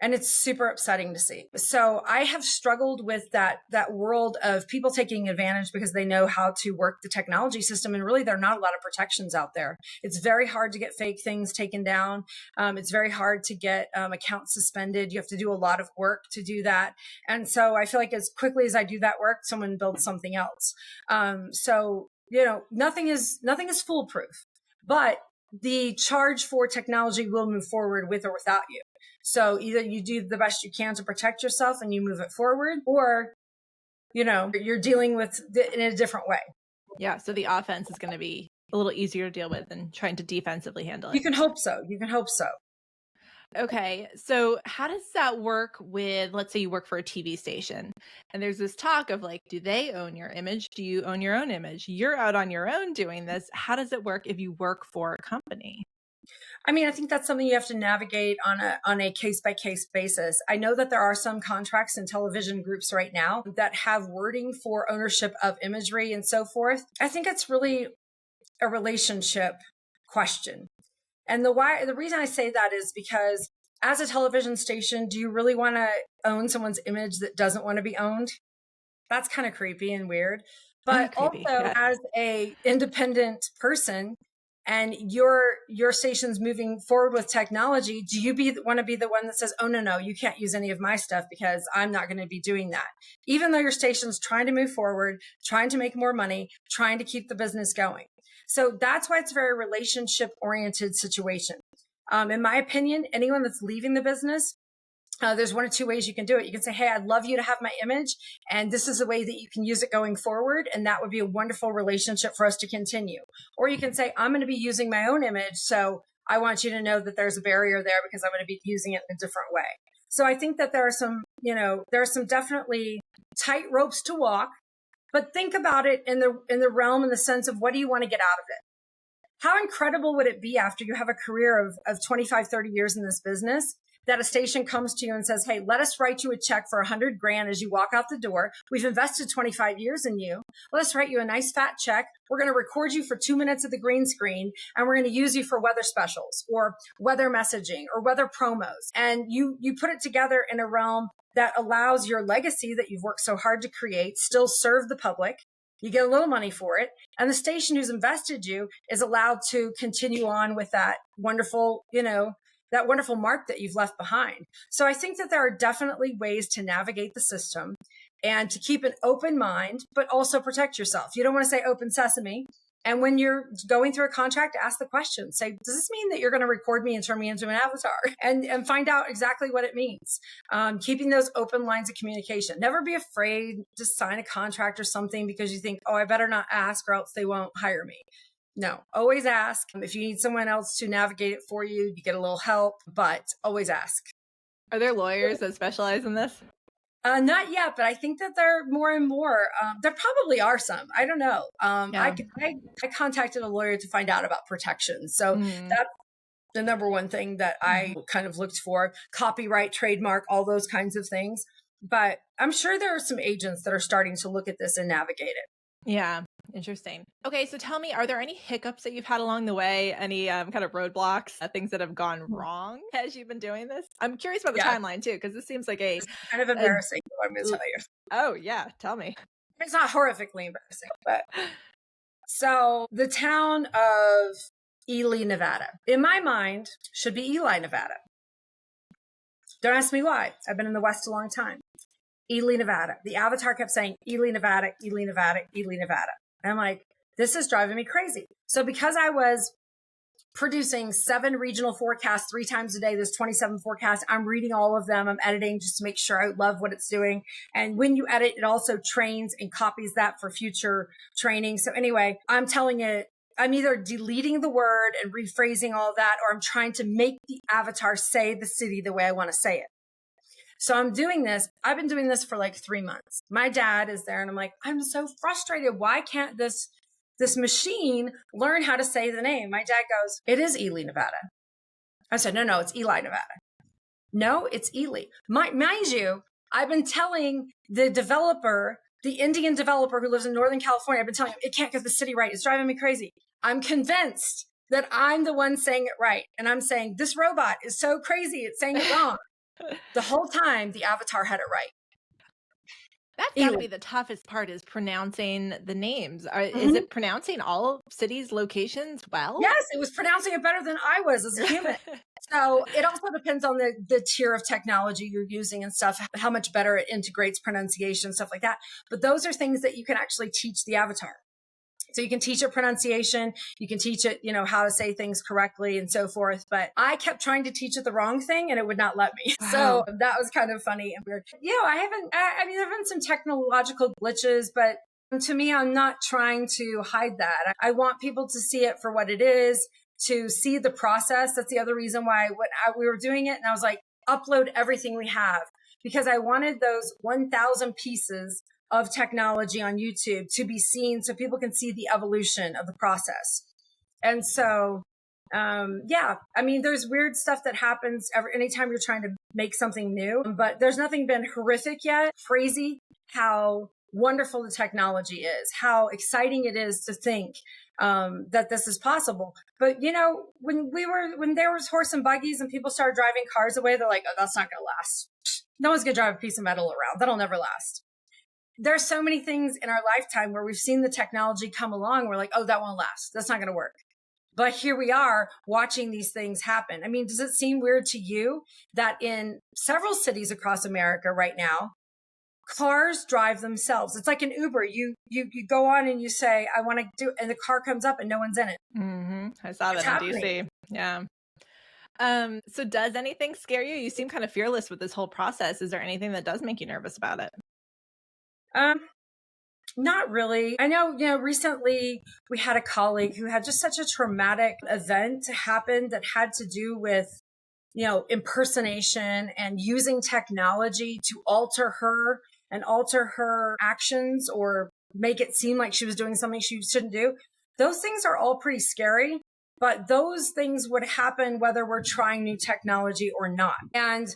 And it's super upsetting to see. So I have struggled with that world of people taking advantage because they know how to work the technology system. And really, there are not a lot of protections out there. It's very hard to get fake things taken down. It's very hard to get accounts suspended. You have to do a lot of work to do that. And so I feel like as quickly as I do that work, someone builds something else. So nothing is foolproof. But the charge for technology will move forward with or without you. So either you do the best you can to protect yourself and you move it forward, or, you're dealing with it in a different way. Yeah. So the offense is going to be a little easier to deal with than trying to defensively handle it. You can hope so. You can hope so. Okay. So how does that work with, let's say you work for a TV station and there's this talk of like, do they own your image? Do you own your own image? You're out on your own doing this. How does it work if you work for a company? I mean, I think that's something you have to navigate on a case by case basis. I know that there are some contracts in television groups right now that have wording for ownership of imagery and so forth. I think it's really a relationship question. And the reason I say that is because as a television station, do you really want to own someone's image that doesn't want to be owned? That's kind of creepy and weird. But Creepy, also yeah. as a independent person and your station's moving forward with technology, do you want to be the one that says, oh, no, you can't use any of my stuff because I'm not going to be doing that? Even though your station's trying to move forward, trying to make more money, trying to keep the business going. So that's why it's a very relationship oriented situation. In my opinion, anyone that's leaving the business, there's one or two ways you can do it. You can say, hey, I'd love you to have my image, and this is the way that you can use it going forward. And that would be a wonderful relationship for us to continue. Or you can say, I'm going to be using my own image. So I want you to know that there's a barrier there because I'm going to be using it in a different way. So I think that there are some definitely tight ropes to walk. But think about it in the realm, in the sense of what do you want to get out of it? How incredible would it be after you have a career of 25, 30 years in this business that a station comes to you and says, hey, let us write you a check for $100,000 as you walk out the door. We've invested 25 years in you. Let us write you a nice fat check. We're going to record you for 2 minutes at the green screen, and we're going to use you for weather specials or weather messaging or weather promos. And you put it together in a realm that allows your legacy that you've worked so hard to create still serve the public. You get a little money for it. And the station who's invested you is allowed to continue on with that wonderful, that wonderful mark that you've left behind. So I think that there are definitely ways to navigate the system and to keep an open mind, but also protect yourself. You don't want to say open sesame. And when you're going through a contract, ask the question. Say, does this mean that you're going to record me and turn me into an avatar? And find out exactly what it means. Keeping those open lines of communication. Never be afraid to sign a contract or something because you think, oh, I better not ask or else they won't hire me. No, always ask. If you need someone else to navigate it for you, you get a little help, but always ask. Are there lawyers that specialize in this? Not yet, but I think that there are more and more. There probably are some. I don't know. Yeah. I contacted a lawyer to find out about protection. So that's the number one thing that I kind of looked for: copyright, trademark, all those kinds of things. But I'm sure there are some agents that are starting to look at this and navigate it. Yeah. Interesting. Okay. So tell me, are there any hiccups that you've had along the way? Any kind of roadblocks, things that have gone wrong as you've been doing this? I'm curious about the timeline too, because this seems like it's kind of embarrassing, what I'm going to tell you. Oh yeah. Tell me. It's not horrifically embarrassing, but so the town of Ely, Nevada, in my mind, should be Eli, Nevada. Don't ask me why. I've been in the West a long time. Ely, Nevada. The avatar kept saying Ely, Nevada, Ely, Nevada, Ely, Nevada. And I'm like, this is driving me crazy. So because I was producing 7 regional forecasts 3 times a day, there's 27 forecasts. I'm reading all of them. I'm editing just to make sure I love what it's doing. And when you edit, it also trains and copies that for future training. So anyway, I'm telling it, I'm either deleting the word and rephrasing all of that, or I'm trying to make the avatar say the city the way I want to say it. So I'm doing this. I've been doing this for like 3 months. My dad is there and I'm like, I'm so frustrated. Why can't this machine learn how to say the name? My dad goes, it is Ely, Nevada. I said, no, it's Eli, Nevada. No, it's Ely. Mind you, I've been telling the developer, the Indian developer who lives in Northern California, I've been telling him it can't get the city right. It's driving me crazy. I'm convinced that I'm the one saying it right. And I'm saying this robot is so crazy. It's saying it wrong. The whole time the avatar had it right. That's got to be the toughest part, is pronouncing the names. Is it pronouncing all cities' locations well? Yes, it was pronouncing it better than I was as a human. So it also depends on the tier of technology you're using and stuff, how much better it integrates pronunciation, stuff like that. But those are things that you can actually teach the avatar. So you can teach it pronunciation, you can teach it, how to say things correctly and so forth. But I kept trying to teach it the wrong thing and it would not let me. Wow. So that was kind of funny and weird. I mean, there have been some technological glitches, but to me, I'm not trying to hide that. I want people to see it for what it is, to see the process. That's the other reason why we were doing it. And I was like, upload everything we have, because I wanted those 1,000 pieces of technology on YouTube to be seen so people can see the evolution of the process. And so, I mean, there's weird stuff that happens anytime you're trying to make something new, but there's nothing been horrific yet. Crazy how wonderful the technology is, how exciting it is to think that this is possible. But when there was horse and buggies and people started driving cars away, they're like, oh, that's not going to last. No one's going to drive a piece of metal around. That'll never last. There's so many things in our lifetime where we've seen the technology come along. We're like, oh, that won't last. That's not going to work. But here we are watching these things happen. I mean, does it seem weird to you that in several cities across America right now, cars drive themselves? It's like an Uber. You go on and you say, I want to do, and the car comes up and no one's in it. Mm-hmm. I saw that in DC. Yeah. So does anything scare you? You seem kind of fearless with this whole process. Is there anything that does make you nervous about it? Not really. I know, recently we had a colleague who had just such a traumatic event happen that had to do with, impersonation and using technology to alter her actions or make it seem like she was doing something she shouldn't do. Those things are all pretty scary, but those things would happen whether we're trying new technology or not. And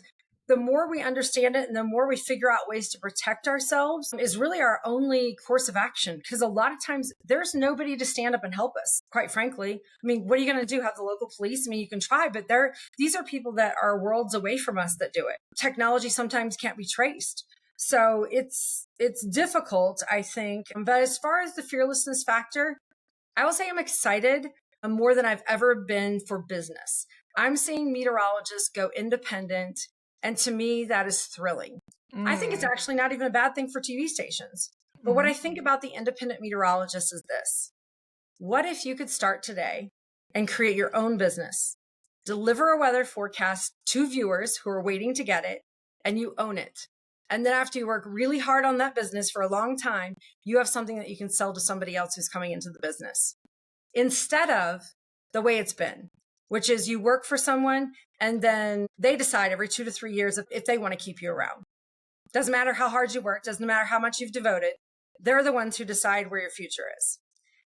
the more we understand it and the more we figure out ways to protect ourselves is really our only course of action. Because a lot of times there's nobody to stand up and help us, quite frankly. I mean, what are you going to do? Have the local police? I mean, you can try, but these are people that are worlds away from us that do it. Technology sometimes can't be traced. So it's difficult, I think. But as far as the fearlessness factor, I will say I'm excited more than I've ever been for business. I'm seeing meteorologists go independent. And to me, that is thrilling. I think it's actually not even a bad thing for TV stations. But what I think about the independent meteorologist is this. What if you could start today and create your own business, deliver a weather forecast to viewers who are waiting to get it, and you own it? And then after you work really hard on that business for a long time, you have something that you can sell to somebody else who's coming into the business. Instead of the way it's been, which is you work for someone and then they decide every 2 to 3 years if they want to keep you around. Doesn't matter how hard you work, doesn't matter how much you've devoted. They're the ones who decide where your future is.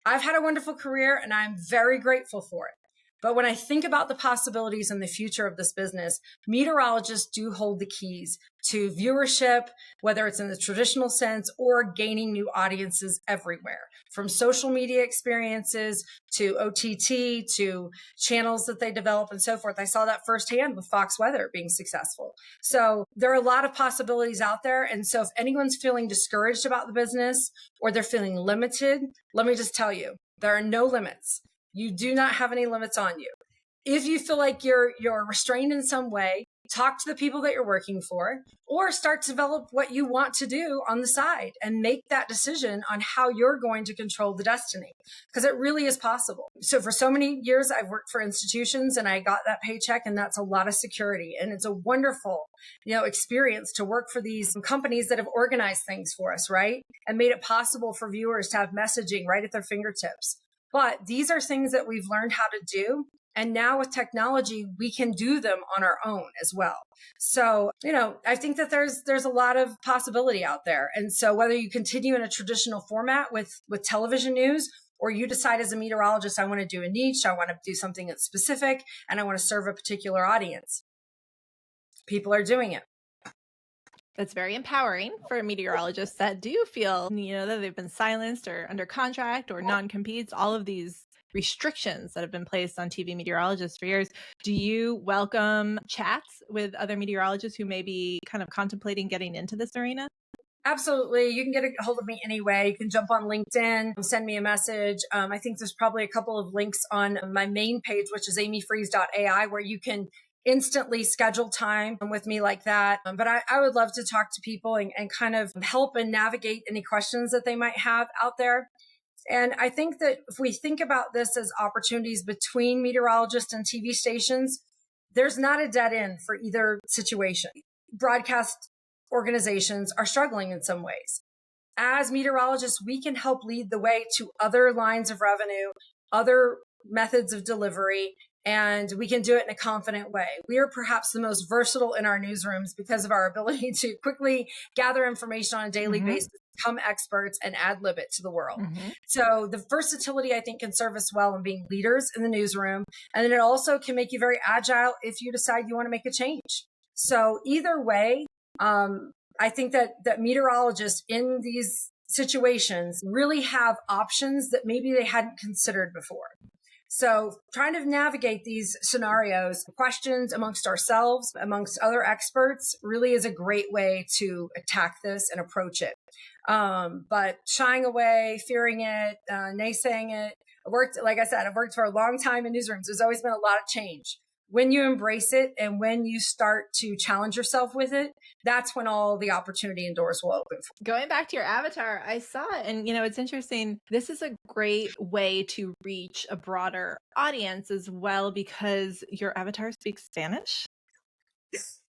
I've had a wonderful career and I'm very grateful for it. But when I think about the possibilities and the future of this business, meteorologists do hold the keys to viewership, whether it's in the traditional sense or gaining new audiences everywhere, from social media experiences to OTT to channels that they develop and so forth. I saw that firsthand with Fox Weather being successful. So there are a lot of possibilities out there. And so if anyone's feeling discouraged about the business or they're feeling limited, let me just tell you, there are no limits. You do not have any limits on you. If you feel like you're restrained in some way, talk to the people that you're working for or start to develop what you want to do on the side and make that decision on how you're going to control the destiny, because it really is possible. So for so many years, I've worked for institutions and I got that paycheck, and that's a lot of security. And it's a wonderful, experience to work for these companies that have organized things for us, right? And made it possible for viewers to have messaging right at their fingertips. But these are things that we've learned how to do. And now with technology, we can do them on our own as well. So, I think that there's a lot of possibility out there. And so whether you continue in a traditional format with television news, or you decide as a meteorologist, I want to do a niche, I want to do something that's specific, and I want to serve a particular audience, people are doing it. That's very empowering for meteorologists that do feel, that they've been silenced or under contract or non-competes, all of these restrictions that have been placed on TV meteorologists for years. Do you welcome chats with other meteorologists who may be kind of contemplating getting into this arena? Absolutely. You can get a hold of me anyway. You can jump on LinkedIn, send me a message. I think there's probably a couple of links on my main page, which is amyfreeze.ai, where you can instantly schedule time with me like that. But I would love to talk to people and kind of help and navigate any questions that they might have out there. And I think that if we think about this as opportunities between meteorologists and TV stations, there's not a dead end for either situation. Broadcast organizations are struggling in some ways. As meteorologists, we can help lead the way to other lines of revenue, other methods of delivery, and we can do it in a confident way. We are perhaps the most versatile in our newsrooms because of our ability to quickly gather information on a daily basis, become experts, and ad lib it to the world. So the versatility, I think, can serve us well in being leaders in the newsroom. And then it also can make you very agile if you decide you want to make a change. So either way, I think that meteorologists in these situations really have options that maybe they hadn't considered before. So trying to navigate these scenarios, questions amongst ourselves, amongst other experts, really is a great way to attack this and approach it. But shying away, fearing it, naysaying it, like I said, I've worked for a long time in newsrooms. There's always been a lot of change. When you embrace it and when you start to challenge yourself with it, that's when all the opportunity and doors will open. Going back to your avatar, I saw it, and it's interesting. This is a great way to reach a broader audience as well because your avatar speaks Spanish.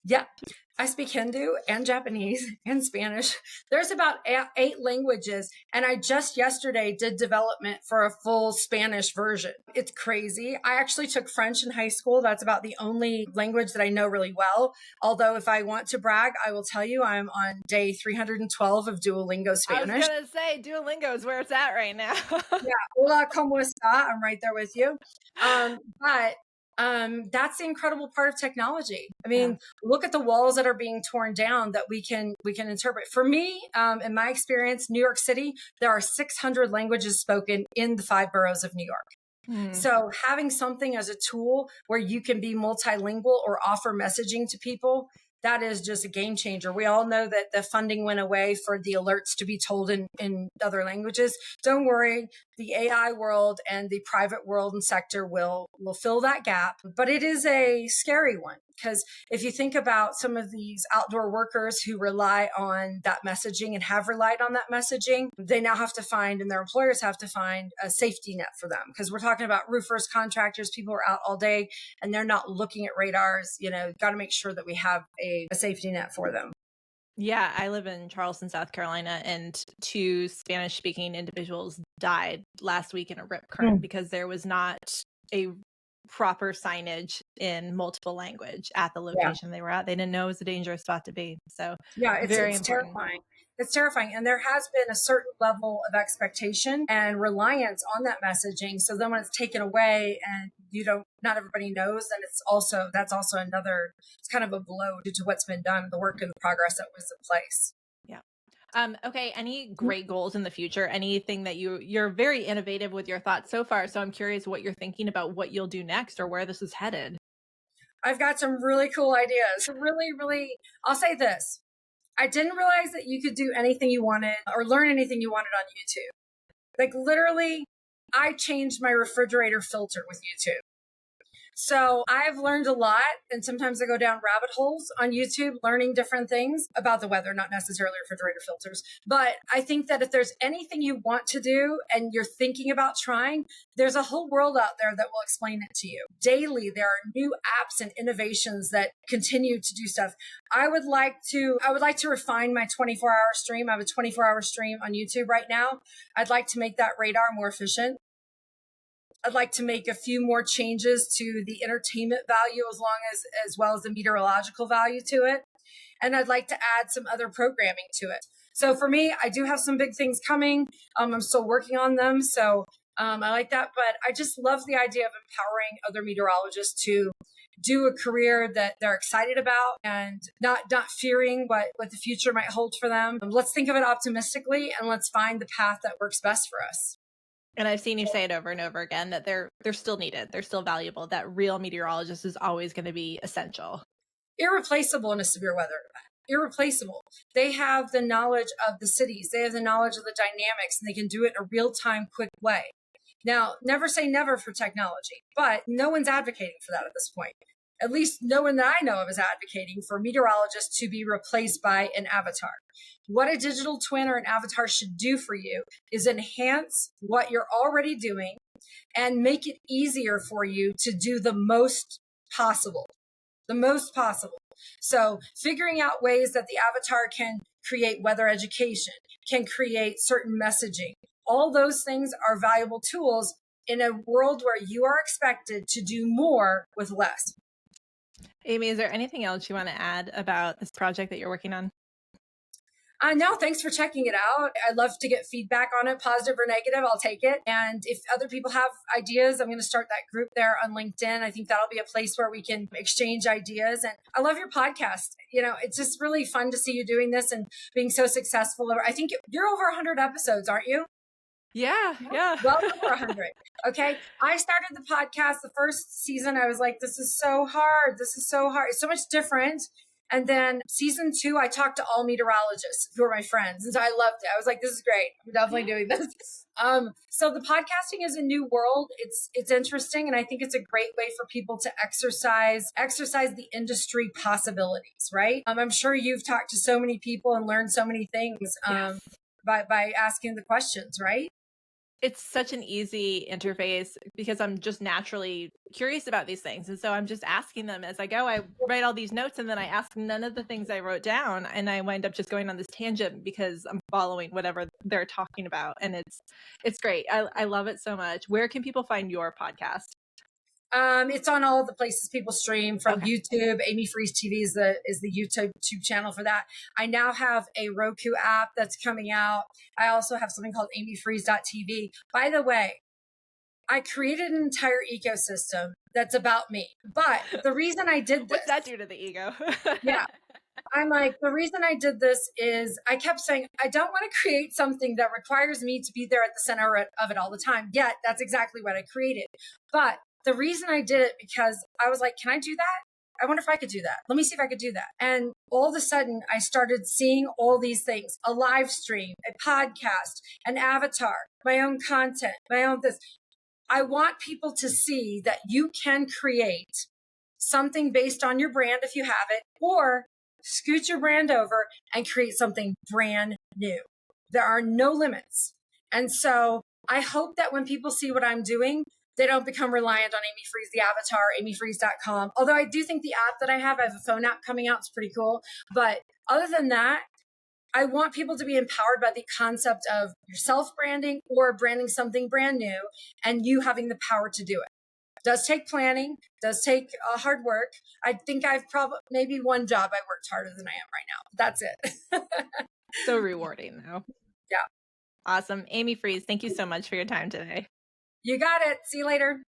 Yeah, I speak Hindu and Japanese and Spanish. There's about 8 languages. And I just yesterday did development for a full Spanish version. It's crazy. I actually took French in high school. That's about the only language that I know really well. Although if I want to brag, I will tell you I'm on day 312 of Duolingo Spanish. I was going to say Duolingo is where it's at right now. Yeah. Hola, ¿cómo está? I'm right there with you. But that's the incredible part of technology. I mean, look at the walls that are being torn down that we can interpret. For me, in my experience, New York City, there are 600 languages spoken in the 5 boroughs of New York. So having something as a tool where you can be multilingual or offer messaging to people, that is just a game changer. We all know that the funding went away for the alerts to be told in other languages. Don't worry, the AI world and the private world and sector will fill that gap. But it is a scary one because if you think about some of these outdoor workers who rely on that messaging and have relied on that messaging, they now have to find, and their employers have to find, a safety net for them. Because we're talking about roofers, contractors, people who are out all day and they're not looking at radars. Got to make sure that we have a safety net for them. Yeah, I live in Charleston, South Carolina, and 2 Spanish-speaking individuals died last week in a rip current because there was not a proper signage in multiple language at the location they were at. They didn't know it was a dangerous spot to be. So yeah, it's terrifying. It's terrifying. And there has been a certain level of expectation and reliance on that messaging. So then when it's taken away and not everybody knows, then that's also another, it's kind of a blow due to what's been done, the work and the progress that was in place. Yeah. Okay. Any great goals in the future? Anything that you're very innovative with your thoughts so far. So I'm curious what you're thinking about what you'll do next or where this is headed. I've got some really cool ideas. I'll say this. I didn't realize that you could do anything you wanted or learn anything you wanted on YouTube. Like literally, I changed my refrigerator filter with YouTube. So I've learned a lot, and sometimes I go down rabbit holes on YouTube learning different things about the weather, not necessarily refrigerator filters. But I think that if there's anything you want to do and you're thinking about trying, there's a whole world out there that will explain it to you. Daily, there are new apps and innovations that continue to do stuff. I would like to refine my 24-hour stream. I have a 24-hour stream on YouTube right now. I'd like to make that radar more efficient. I'd like to make a few more changes to the entertainment value as well as the meteorological value to it. And I'd like to add some other programming to it. So for me, I do have some big things coming. I'm still working on them. So I like that. But I just love the idea of empowering other meteorologists to do a career that they're excited about and not fearing what the future might hold for them. Let's think of it optimistically and let's find the path that works best for us. And I've seen you say it over and over again that they're still needed. They're still valuable. That real meteorologist is always going to be essential. Irreplaceable in a severe weather event. Irreplaceable. They have the knowledge of the cities. They have the knowledge of the dynamics, and they can do it in a real-time, quick way. Now, never say never for technology, but no one's advocating for that at this point. at least no one that I know of is advocating for meteorologists to be replaced by an avatar. What a digital twin or an avatar should do for you is enhance what you're already doing and make it easier for you to do the most possible. The most possible. So figuring out ways that the avatar can create weather education, can create certain messaging. All those things are valuable tools in a world where you are expected to do more with less. Amy, is there anything else you want to add about this project that you're working on? No, thanks for checking it out. I'd love to get feedback on it, positive or negative. I'll take it. And if other people have ideas, I'm going to start that group there on LinkedIn. I think that'll be a place where we can exchange ideas. And I love your podcast. It's just really fun to see you doing this and being so successful. I think you're over 100 episodes, aren't you? Yeah. Well over 100. Okay. I started the podcast the first season. I was like, this is so hard. It's so much different. And then season 2, I talked to all meteorologists who are my friends. And so I loved it. I was like, this is great. I'm definitely doing this. So the podcasting is a new world. It's interesting. And I think it's a great way for people to exercise the industry possibilities, right? I'm sure you've talked to so many people and learned so many things by asking the questions, right? It's such an easy interface because I'm just naturally curious about these things. And so I'm just asking them as I go. I write all these notes and then I ask none of the things I wrote down. And I wind up just going on this tangent because I'm following whatever they're talking about. And it's great. I love it so much. Where can people find your podcast? It's on all the places people stream from YouTube. Amy Freeze TV is the YouTube channel for that. I now have a Roku app that's coming out. I also have something called amyfreeze.tv. By the way, I created an entire ecosystem that's about me. But the reason I did this... What's that do to the ego? Yeah. I'm like, the reason I did this is I kept saying, I don't want to create something that requires me to be there at the center of it all the time. Yet that's exactly what I created. But the reason I did it because I was like, can I do that? I wonder if I could do that. Let me see if I could do that. And all of a sudden I started seeing all these things, a live stream, a podcast, an avatar, my own content, my own this. I want people to see that you can create something based on your brand if you have it, or scoot your brand over and create something brand new. There are no limits. And so I hope that when people see what I'm doing, they don't become reliant on Amy Freeze, the avatar, amyfreeze.com. Although I do think the app that I have a phone app coming out. It's pretty cool. But other than that, I want people to be empowered by the concept of your self-branding or branding something brand new and you having the power to do it. It does take planning, does take hard work. I think I've probably maybe one job I worked harder than I am right now. That's it. So rewarding though. Yeah. Awesome. Amy Freeze, thank you so much for your time today. You got it. See you later.